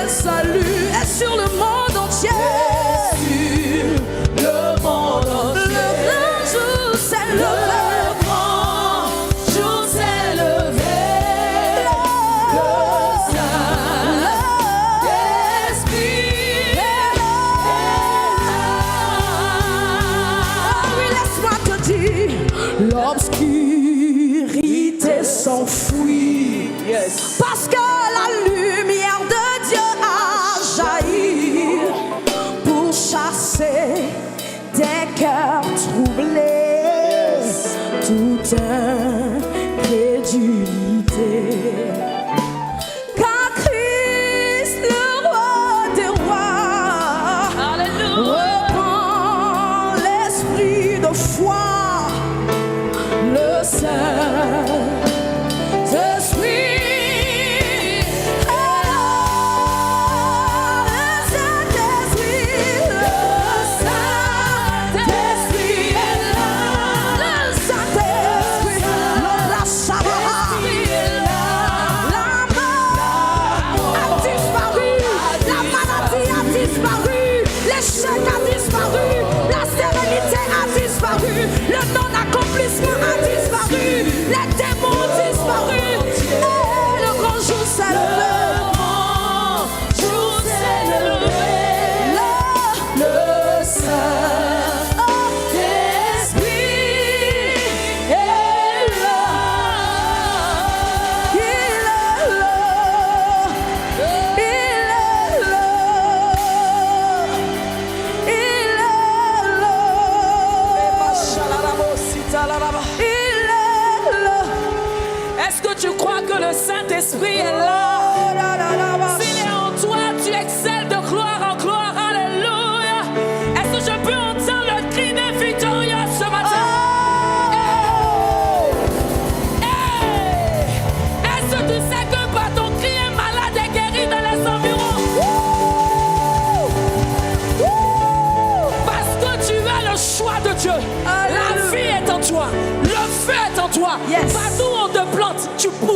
[SPEAKER 2] Salut est sur le monde entier. Sur le monde entier. Le grand jour s'est levé. Le grand jour s'est levé. Le Saint-Esprit est là. Oui, laisse-moi te dire, l'obscurité s'enfuit.
[SPEAKER 3] Yes.
[SPEAKER 2] Parce que la lumière de Dieu a jailli pour chasser des cœurs troublés, toute incrédulité. Car Christ, le roi des rois, reprend l'esprit de foi, le Saint-Esprit.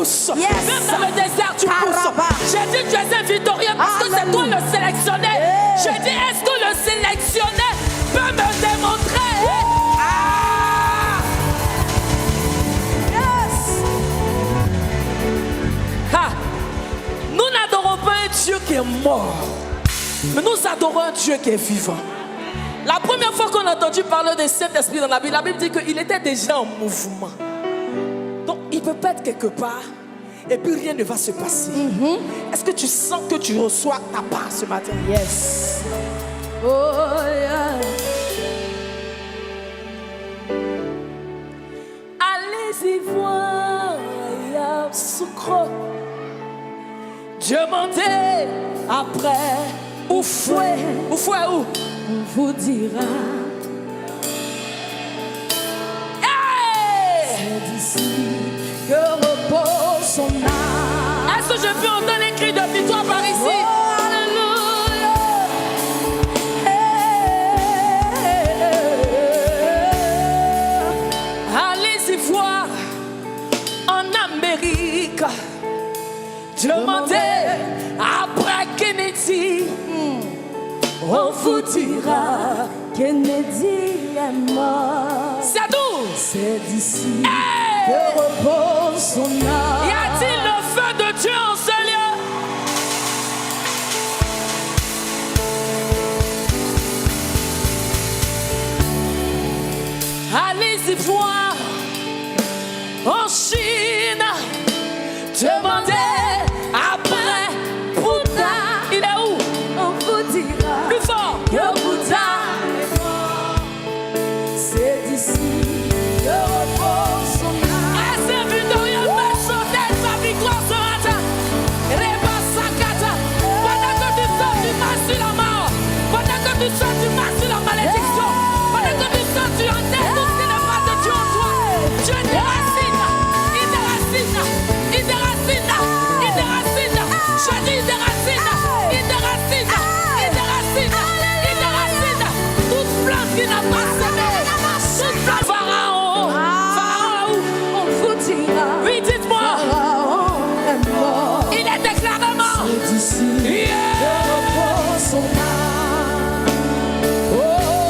[SPEAKER 1] pousses.
[SPEAKER 2] Yes.
[SPEAKER 1] Même dans le désert, tu
[SPEAKER 2] Karaba.
[SPEAKER 1] pousses. J'ai dit tu es un victorieux parce que c'est toi
[SPEAKER 2] Alléluia.
[SPEAKER 1] le sélectionné.
[SPEAKER 2] Yeah.
[SPEAKER 1] J'ai dit est-ce que le sélectionné peut me démontrer? Ah!
[SPEAKER 2] Yes.
[SPEAKER 1] Ah! Nous n'adorons pas un Dieu qui est mort, mais nous adorons un Dieu qui est vivant. La première fois qu'on a entendu parler du Saint-Esprit dans la Bible dit qu'il était déjà en mouvement. Donc il peut pas être quelque part et puis rien ne va se passer. Est-ce que tu sens que tu reçois ta part ce matin?
[SPEAKER 2] Yes. Oh yeah.
[SPEAKER 1] Allez-y voir, il y a un sucre. Demandez après où fouet où?
[SPEAKER 2] On vous dira.
[SPEAKER 1] Hey!
[SPEAKER 2] C'est d'ici que repose son âme.
[SPEAKER 1] Est-ce que je peux entendre un cri de victoire par ici?
[SPEAKER 2] Oh, alléluia.
[SPEAKER 1] Allez-y voir en Amérique. Demandez après Kennedy.
[SPEAKER 2] On vous dira Kennedy est mort.
[SPEAKER 1] C'est d'où?
[SPEAKER 2] C'est d'ici
[SPEAKER 1] Hey!
[SPEAKER 2] que repose son âme.
[SPEAKER 1] Y a-t-il le feu de Dieu en ce lieu? Allez-y voir en Chine. Demandez après Bouddha. Il est où?
[SPEAKER 2] On vous dira
[SPEAKER 1] Plus fort.
[SPEAKER 2] que Bouddha est mort. C'est d'ici que repose son âme.
[SPEAKER 1] Est-ce que victorieux peut chanter sa victoire ce matin? Reba Sakata. Pendant que tu sors du mal sur la mort, pendant que tu sors du mal sur la malédiction, pendant que tu sors du enterre tout ce qui n'est pas de Dieu en toi, Dieu déracine, il déracine, il déracine, il déracine. Je dis il déracine, il déracine, il déracine, il déracine. Toute plante qui n'a pas semé, toute plante Pharaon, Pharaon.
[SPEAKER 2] On vous dira
[SPEAKER 1] Oui, dites-moi,
[SPEAKER 2] Pharaon est mort.
[SPEAKER 1] il est déclaré mort.
[SPEAKER 2] C'est d'ici
[SPEAKER 1] Yeah.
[SPEAKER 2] que repose son âme. Oh,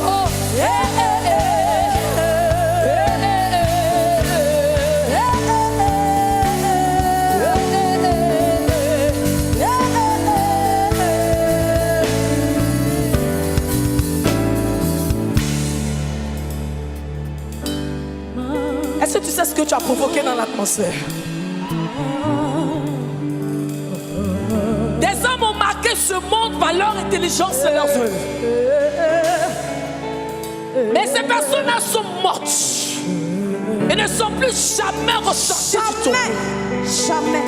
[SPEAKER 2] oh, eh, eh, eh,
[SPEAKER 1] Est-ce que tu sais ce que tu as provoqué dans l'atmosphère? Des hommes ont marqué ce monde par leur intelligence et leurs œuvres. Mais ces personnes-là sont mortes et ne sont plus jamais ressorties du tombeau.
[SPEAKER 2] Jamais.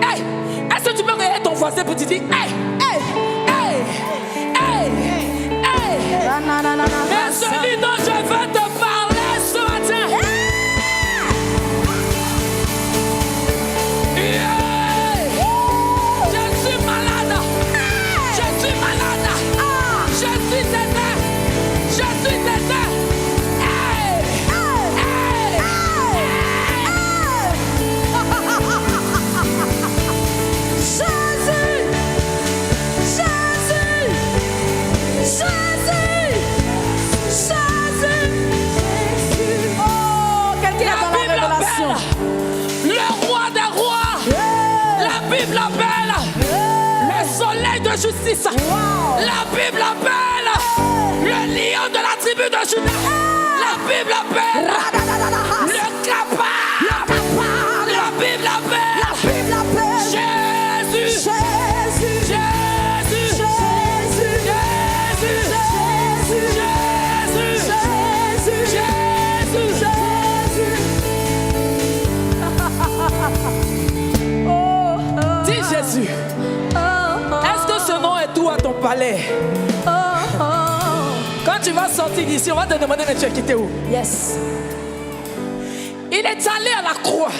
[SPEAKER 1] Hey, est-ce que tu peux regarder ton voisin pour te dire hey, hey, hey, hey, hey. Mais celui dont je veux te parler ce matin. Yeah. Je suis malade. Je suis malade. Je suis éteint. Je suis éteint. Hey. Hey.
[SPEAKER 2] Oh, quelqu'un est dans la révélation.
[SPEAKER 1] Le roi des rois. La Bible appelle le soleil de justice. La Bible appelle le lion de la tribu de Juda. La Bible appelle le capable. La Bible appelle Jésus. Jésus. Jésus. Dis Jésus. Est-ce que ce nom est tout à ton palais? Quand tu vas sortir d'ici, on va te demander de te quitter où?
[SPEAKER 2] Yes.
[SPEAKER 1] Il est allé à la croix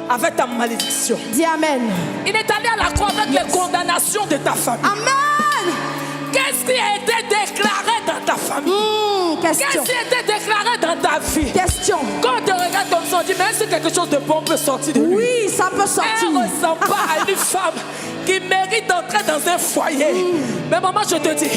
[SPEAKER 1] avec ta malédiction.
[SPEAKER 2] Dis Amen.
[SPEAKER 1] Il est allé à la croix avec les condamnations de ta famille.
[SPEAKER 2] Amen.
[SPEAKER 1] Qu'est-ce qui a été déclaré dans ta famille?
[SPEAKER 2] Question.
[SPEAKER 1] Qu'est-ce qui a été déclaré dans ta vie?
[SPEAKER 2] Question.
[SPEAKER 1] Quand on te regarde regarde comme ça, on dit, mais est-ce que quelque chose de bon peut sortir de lui?
[SPEAKER 2] Oui, ça peut sortir.
[SPEAKER 1] Elle ne ressemble pas à une femme qui mérite d'entrer dans un foyer. Mais maman, je te dis,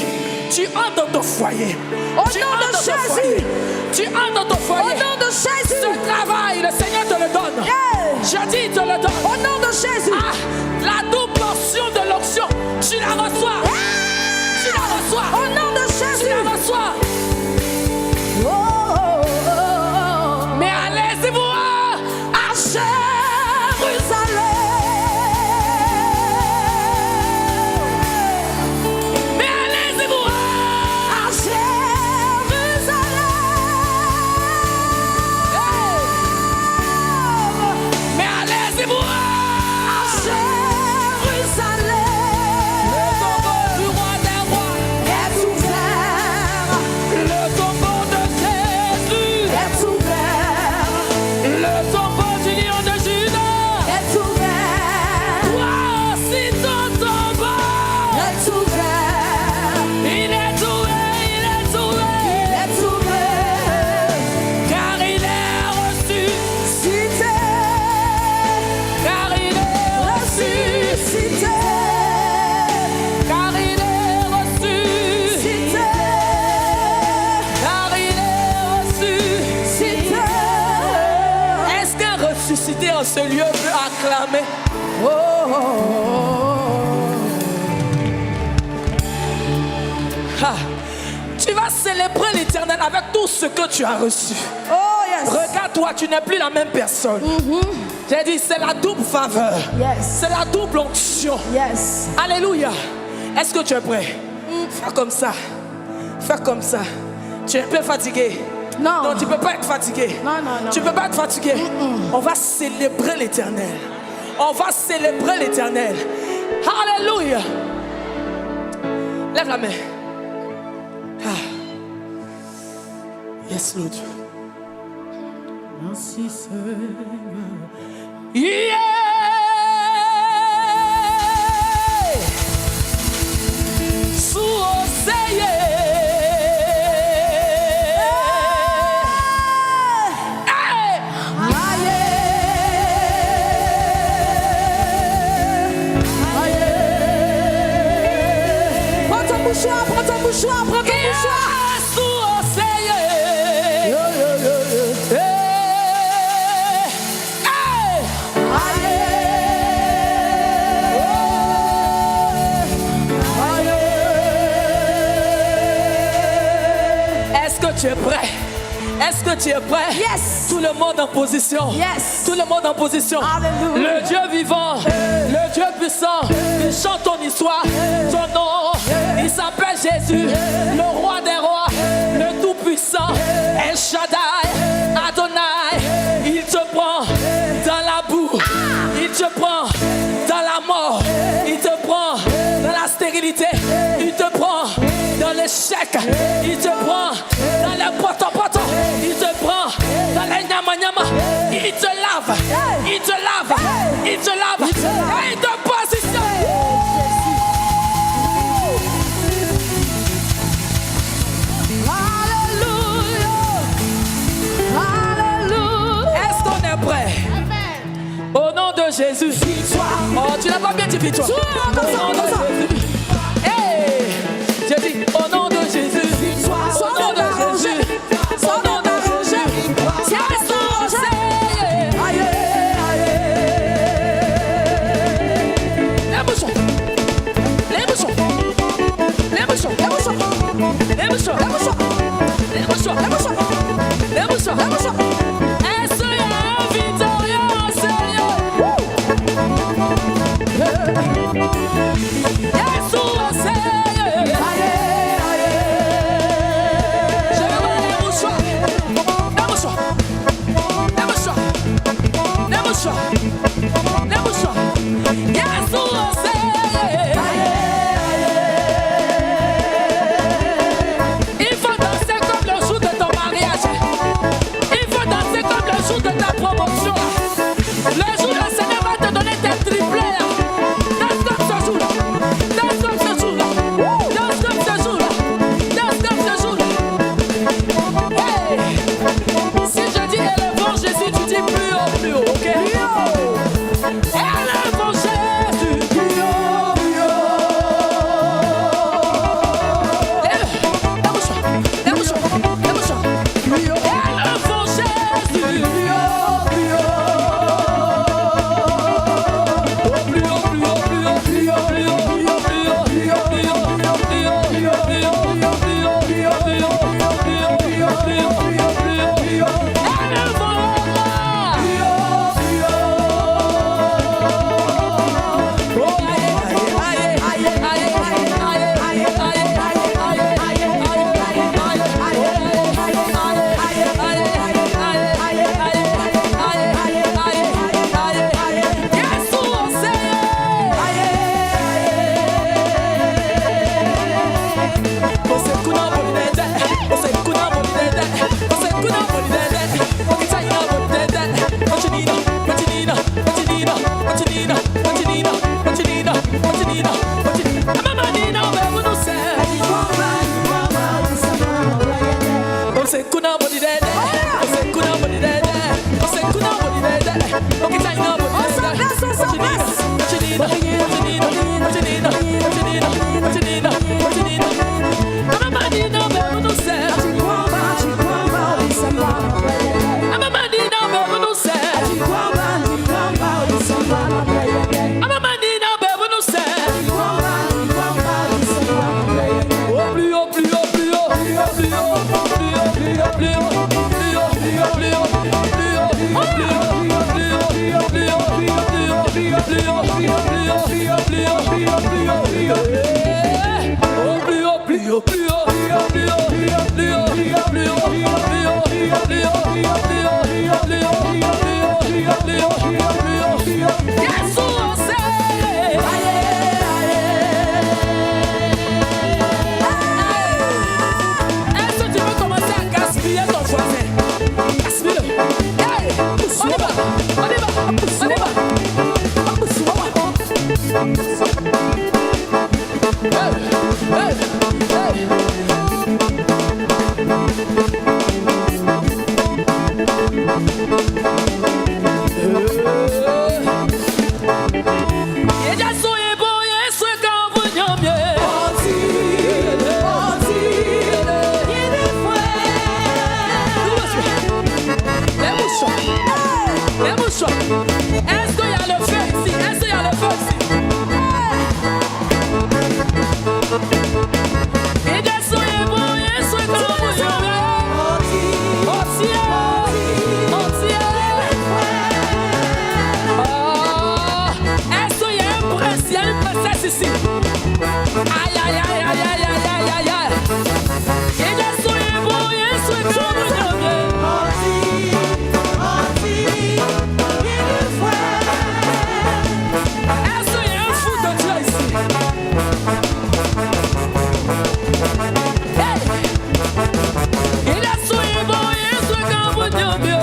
[SPEAKER 1] tu entres dans ton foyer.
[SPEAKER 2] Au nom de Jésus.
[SPEAKER 1] Tu entres dans ton foyer.
[SPEAKER 2] Au nom de Jésus.
[SPEAKER 1] Ce travail, le Seigneur te le donne.
[SPEAKER 2] Yeah.
[SPEAKER 1] Je dis, il te le donne.
[SPEAKER 2] Au nom de Jésus.
[SPEAKER 1] Ah, la double portion de l'onction, tu la reçois.
[SPEAKER 2] Yeah.
[SPEAKER 1] Tu la reçois.
[SPEAKER 2] Au nom de Jésus.
[SPEAKER 1] Tu la reçois.
[SPEAKER 2] Oh, oh, oh, oh.
[SPEAKER 1] Mais allez-y voir
[SPEAKER 2] À Jérusalem.
[SPEAKER 1] Mais allez-y voir
[SPEAKER 2] À Jérusalem.
[SPEAKER 1] Mais allez-y voir
[SPEAKER 2] À Jérusalem.
[SPEAKER 1] le tombeau du roi des rois.
[SPEAKER 2] Est ouvert.
[SPEAKER 1] Le tombeau de Jésus.
[SPEAKER 2] Est ouvert.
[SPEAKER 1] Le tombeau du lion de Juda.
[SPEAKER 2] Est ouvert.
[SPEAKER 1] Voici ton tombeau.
[SPEAKER 2] Est ouvert.
[SPEAKER 1] Il est ouvert, il est ouvert.
[SPEAKER 2] Est ouvert.
[SPEAKER 1] Car il est reçu.
[SPEAKER 2] Cité.
[SPEAKER 1] Car il est reçu.
[SPEAKER 2] Cité.
[SPEAKER 1] Car il est reçu.
[SPEAKER 2] Cité.
[SPEAKER 1] Car il est reçu.
[SPEAKER 2] Cité.
[SPEAKER 1] Est-ce qu'un ressuscité en ce lieu peut acclamer?
[SPEAKER 2] Oh, oh, oh.
[SPEAKER 1] Ah, tu vas célébrer l'Éternel avec tout ce que tu as reçu.
[SPEAKER 2] Oh, yes.
[SPEAKER 1] Regarde-toi, tu n'es plus la même personne. J'ai dit, c'est la double faveur.
[SPEAKER 2] Yes.
[SPEAKER 1] C'est la double onction.
[SPEAKER 2] Yes.
[SPEAKER 1] Alléluia. Est-ce que tu es prêt? Fais comme ça. Fais comme ça. Tu es un peu fatigué.
[SPEAKER 2] Non.
[SPEAKER 1] Non, tu ne peux pas être fatigué.
[SPEAKER 2] Non, non, non.
[SPEAKER 1] Tu ne peux pas être fatigué. On va célébrer l'Éternel. On va célébrer l'Éternel. Alléluia. Lève la main. Ah. Yes, Lord.
[SPEAKER 2] Merci, Seigneur.
[SPEAKER 1] Yeah.
[SPEAKER 2] Prends ton mouchoir, prends ton mouchoir, prends ton mouchoir.
[SPEAKER 1] Est-ce que tu es prêt? Est-ce que tu es prêt?
[SPEAKER 2] Yes.
[SPEAKER 1] Tout le monde en position.
[SPEAKER 2] Yes.
[SPEAKER 1] Tout le monde en position.
[SPEAKER 2] Alléluia.
[SPEAKER 1] Le Dieu vivant, le Dieu puissant, il chante ton histoire, ton nom. Il s'appelle Jésus, le roi des rois, le tout-puissant, El Shaddai, Adonai. Il te prend dans la boue, il te prend dans la mort, il te prend dans la stérilité, il te prend dans l'échec, il te prend dans le poto-poto, il te prend dans les nyama-nyama, il te lave, il te lave, il te lave, et il te positionne. Est-ce qu'on est prêt? Au nom de Jésus. Oh, tu n'as pas bien dit victoire. Au nom de Jésus. Hey, j'ai dit au nom de Jésus. Au nom de Jésus. Au nom de Jésus. Les bouchons. Les bouchons. Les bouchons. Les bouchons. Les bouchons. Les bouchons. Les bouchons. Les bouchons. Les bouchons. Les bouchons. Est-ce qu'il y a un victorieux Seigneur? Yes, oh Seigneur. Je vais voir les mouchoirs. Les mouchoirs. Les mouchoirs. Les mouchoirs. Les mouchoirs. Yes, oh Seigneur. Il faut danser comme le jour de ton mariage. Il faut danser comme le jour de ta promotion. Le jour où le Seigneur va te donner tes triplés. Danse comme ce jour. ici. Aïe, aïe, aïe, aïe, aïe, aïe, aïe, aïe. Il est soigné bon, il est soigné est-ce qu'il y a un fou de Dieu ici? Hey! Il est soigné bon, il est soigné bon.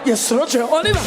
[SPEAKER 1] Yes, Roger, on y va.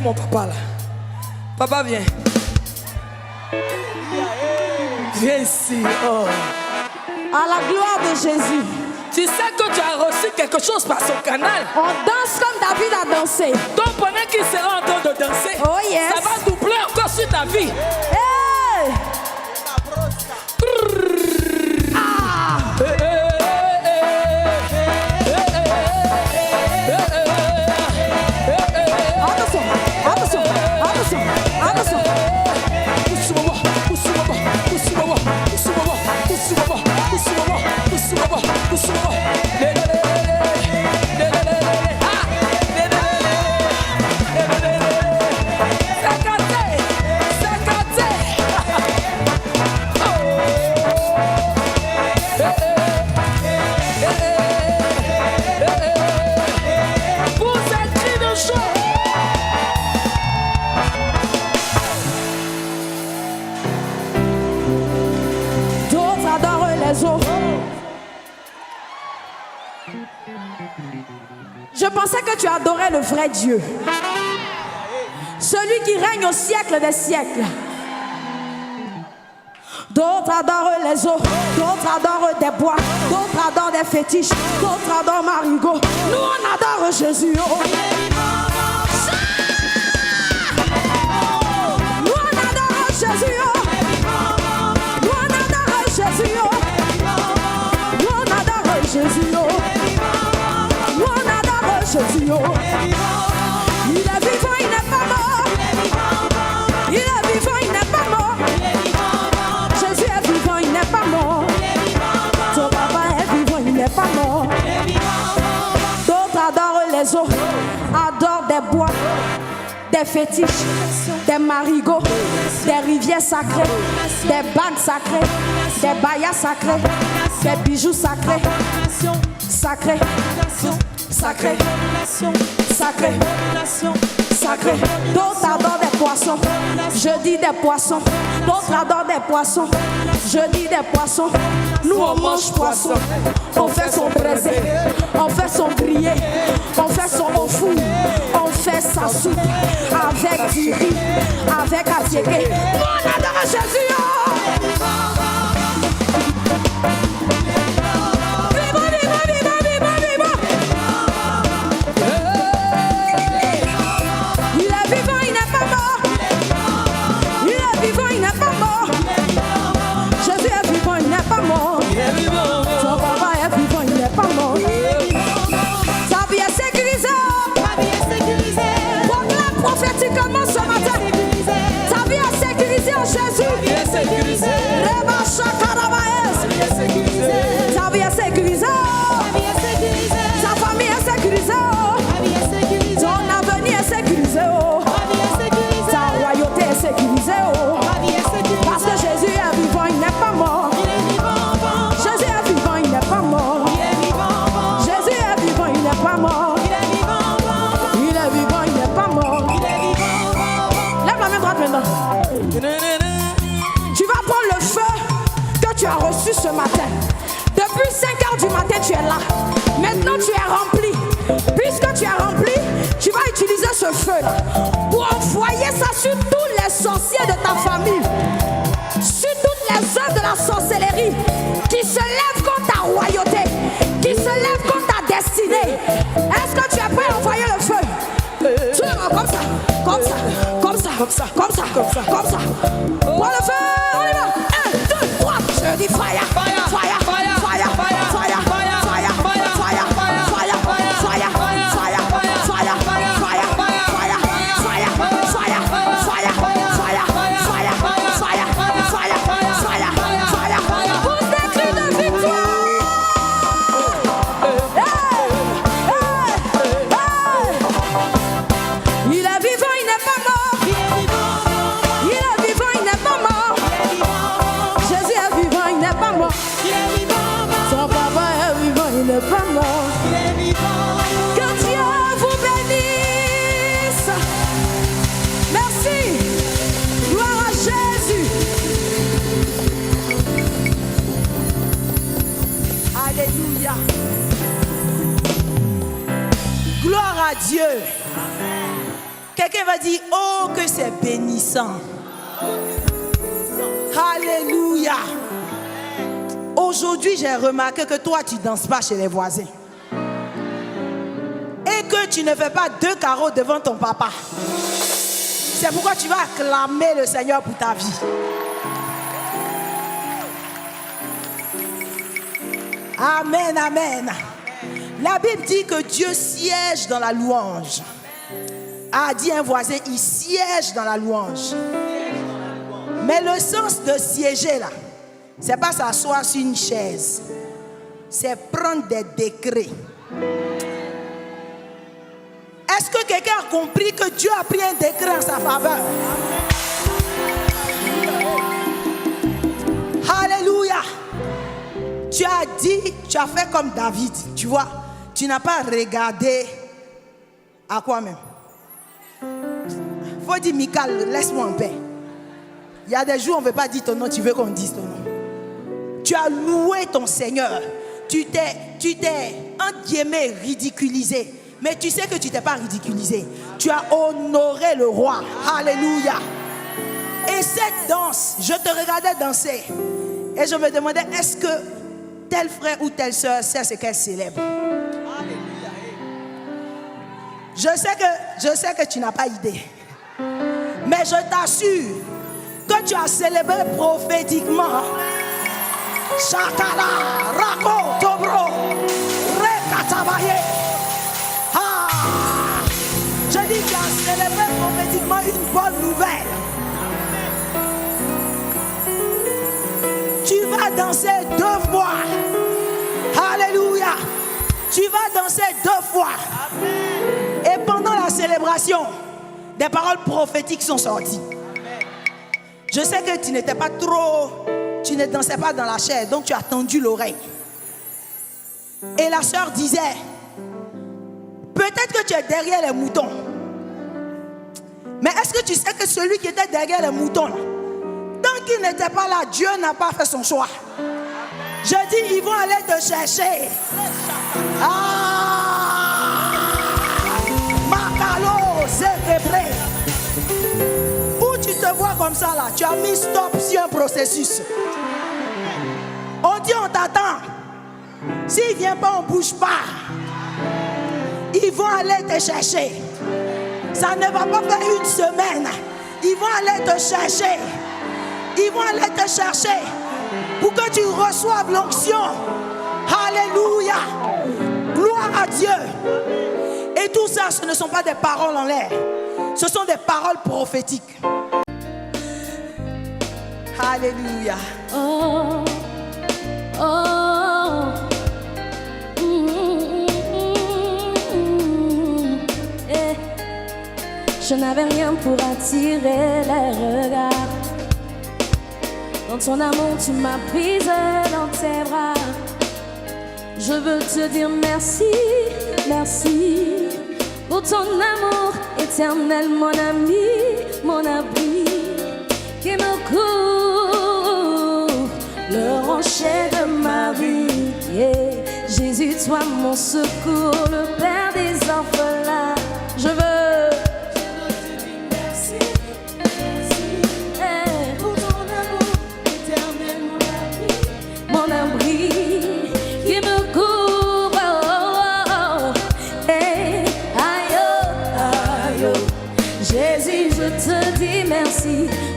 [SPEAKER 1] Mon papa là. Papa, viens. Viens ici. Oh.
[SPEAKER 2] À la gloire de Jésus.
[SPEAKER 1] Tu sais que tu as reçu quelque chose par son canal.
[SPEAKER 2] On danse comme David a dansé.
[SPEAKER 1] Donc pendant qu'il sera en train de danser,
[SPEAKER 2] oh yes,
[SPEAKER 1] ça va doubler encore sur ta vie.
[SPEAKER 2] Hey! Je pensais que tu adorais le vrai Dieu, celui qui règne au siècle des siècles. D'autres adorent les eaux, d'autres adorent des bois, d'autres adorent des fétiches, d'autres adorent Marigot. Nous on adore Jésus. Oh. Nous on adore Jésus. Oh. Nous on adore Jésus. Oh. Nous on adore Jésus. Oh. Nous on adore Jésus. Oh. Il est vivant, il n'est pas mort. Il est vivant, il n'est pas mort. Jésus est vivant, il n'est pas mort. Ton papa est vivant, il n'est pas mort. D'autres adorent les eaux, adorent des bois, des fétiches, des marigots, des rivières sacrées, des bagues sacrées, des baillas sacrés, des bijoux sacrés, sacrés, sacré, sacré, sacré. D'autres adorent des poissons, je dis des poissons. D'autres adorent des poissons, je dis des poissons. Nous on mange poisson, on fait son braisé, on fait son grillé, on fait son au four, on fait sa soupe avec du riz, avec attiéké. Nous on adore Jésus. Prophétiquement ce matin, ta vie est sécurisée en Jésus. Ta vie est sécurisée. Ta vie est sécurisée. Ta famille est sécurisée. Ton avenir est sécurisé. Ta royauté est sécurisée. Parce que Jésus est vivant, il n'est pas mort. Jésus est vivant, il n'est pas mort. Jésus est vivant, il n'est pas mort. Il est vivant, il n'est pas mort. Lève la main droite maintenant. Tu vas prendre le feu que tu as reçu ce matin. Depuis 5h du matin, tu es là. Maintenant, tu es rempli. Puisque tu es rempli, tu vas utiliser ce feu-là pour envoyer ça sur tous les sorciers de ta famille, sur toutes les œuvres de la sorcellerie qui se lèvent contre ta royauté, qui se lèvent contre ta destinée. Est-ce que tu es prêt à envoyer le feu? Comme ça, comme ça, comme ça, comme ça, comme ça, comme ça, comme ça. Prends le feu, on y va. 1, 2, 3. Je dis fire, fire, fire, fire, fire, fire, fire, fire, fire, fire, Que Dieu vous bénisse. Merci. Gloire à Jésus. Alléluia. Gloire à Dieu. Quelqu'un va dire, oh que c'est bénissant. Alléluia. Aujourd'hui, j'ai remarqué que toi, tu ne danses pas chez les voisins. Et que tu ne fais pas 2 carreaux devant ton papa. C'est pourquoi tu vas acclamer le Seigneur pour ta vie. Amen, amen. La Bible dit que Dieu siège dans la louange. A dit un voisin, il siège dans la louange. Mais le sens de siéger là, c'est pas s'asseoir sur une chaise. C'est prendre des décrets. Est-ce que quelqu'un a compris que Dieu a pris un décret en sa faveur? Alléluia. Tu as dit, tu as fait comme David. Tu vois, tu n'as pas regardé à quoi même. Faut dire, Michal, laisse-moi en paix. Il y a des jours où on ne veut pas dire ton nom, tu veux qu'on dise ton nom. Tu as loué ton Seigneur. Tu t'es, entre guillemets, ridiculisé. Mais tu sais que tu ne t'es pas ridiculisé. Tu as honoré le roi. Alléluia. Et cette danse, je te regardais danser. Et je me demandais, est-ce que tel frère ou telle soeur sait ce qu'elle célèbre? Alléluia. Je sais que tu n'as pas idée. Mais je t'assure que tu as célébré prophétiquement. Shakala, Rako, Tobro, Rekatabaye. Je dis que tu as célébré prophétiquement une bonne nouvelle. Tu vas danser 2 fois. Alléluia. Tu vas danser 2 fois. Et pendant la célébration, des paroles prophétiques sont sorties. Je sais que tu n'étais pas trop, tu ne dansais pas dans la chair, donc tu as tendu l'oreille. Et la sœur disait, Peut-être que tu es derrière les moutons. Mais est-ce que tu sais que celui qui était derrière les moutons, tant qu'il n'était pas là, Dieu n'a pas fait son choix. Je dis, ils vont aller te chercher. Macalo, c'est vrai. Où tu te vois comme ça là, tu as mis stop sur un processus. On dit on t'attend. S'il ne vient pas, on ne bouge pas. Ils vont aller te chercher. Ça ne va pas faire une semaine. Ils vont aller te chercher. Ils vont aller te chercher pour que tu reçoives l'onction. Alléluia. Gloire à Dieu. Et tout ça, ce ne sont pas des paroles en l'air. Ce sont des paroles prophétiques. Alléluia.
[SPEAKER 1] Oh, oh, eh. Je n'avais rien pour attirer les regards. Dans ton amour, tu m'as prise dans tes bras. Je veux te dire merci, merci pour ton amour éternel, mon ami, mon abri, qui me couvre, le rocher de ma vie. Yeah. Jésus, toi mon secours, le Père des orphelins. Je veux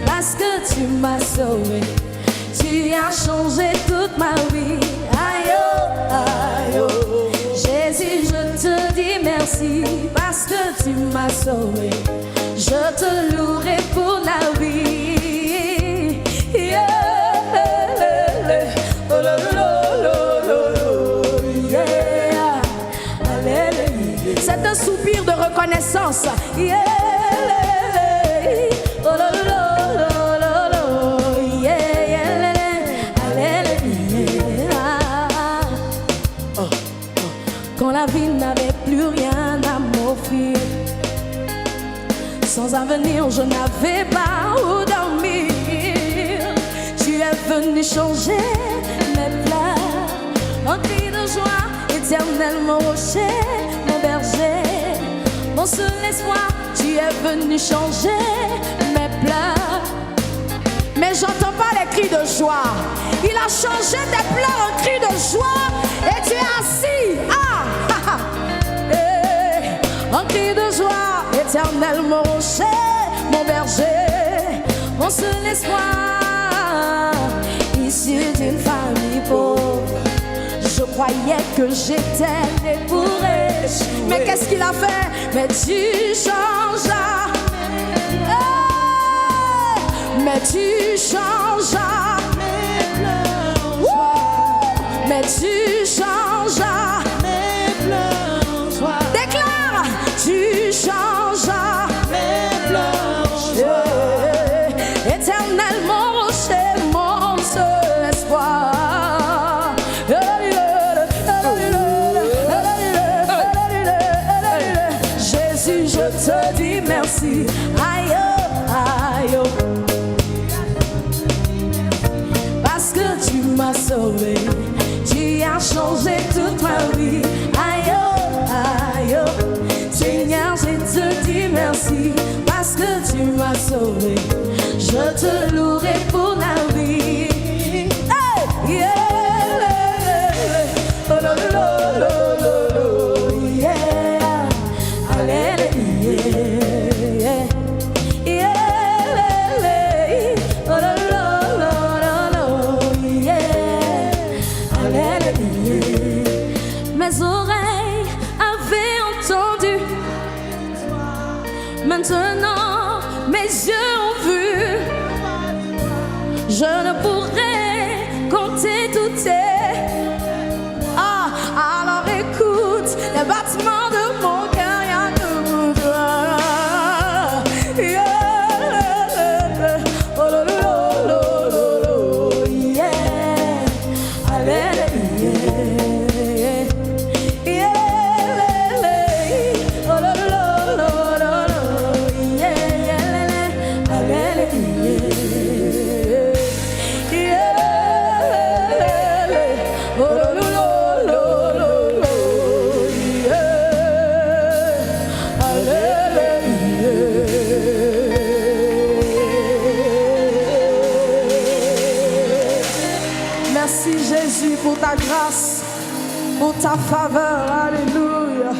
[SPEAKER 1] parce que tu m'as sauvé, tu as changé toute ma vie. Aïe oh, aïe oh. Jésus, je te dis merci parce que tu m'as sauvé. Je te louerai pour la vie. Yeah. Oh, lo, lo, lo, yeah. Alléluia. C'est un soupir de reconnaissance. Yeah. Oh, lo, lo, lo, lo, lo, yeah, yeah, alléluia. Oh, oh. Quand la vie n'avait plus rien à m'offrir, sans avenir, je n'avais pas où dormir. Tu es venu changer mes pleurs en cri de joie, éternel mon rocher, mon berger, mon seul espoir. Tu es venu changer mes pleurs. Mais j'entends pas les cris de joie. Il a changé tes pleurs en cris de joie. Et tu es assis. En cris de joie, éternel mon rocher, mon berger, mon seul espoir, issu d'une famille pauvre. Je croyais que j'étais né pour échouer. Mais qu'est-ce qu'il a fait? Mais tu changeas. Mais tu changeas. Mais tu changeas. Déclare, tu changeas. Éternel mon rocher, mon seul espoir. Jésus, je te dis merci. Aïe, aïe, parce que tu m'as sauvé, tu as changé toute ma vie. Aïe, aïe, Seigneur, je te dis merci parce que tu m'as sauvé. Je te louerai pour la vie. Hey, yeah. Oh, lo, lo, lo, lo, lo, yeah. Alléluia. Yeah. Oh, lo, lo, lo, lo, yeah. Alléluia. Mes oreilles avaient entendu, maintenant mes yeux ont vu. Je ne pourrais compter tout tes. Alors écoute les battements de mon cœur, rien que pour toi. Yeah. Oh, lo, lo, lo, lo, lo, yeah. Alléluia. Yeah. ta grâce, pour ta faveur. Alléluia.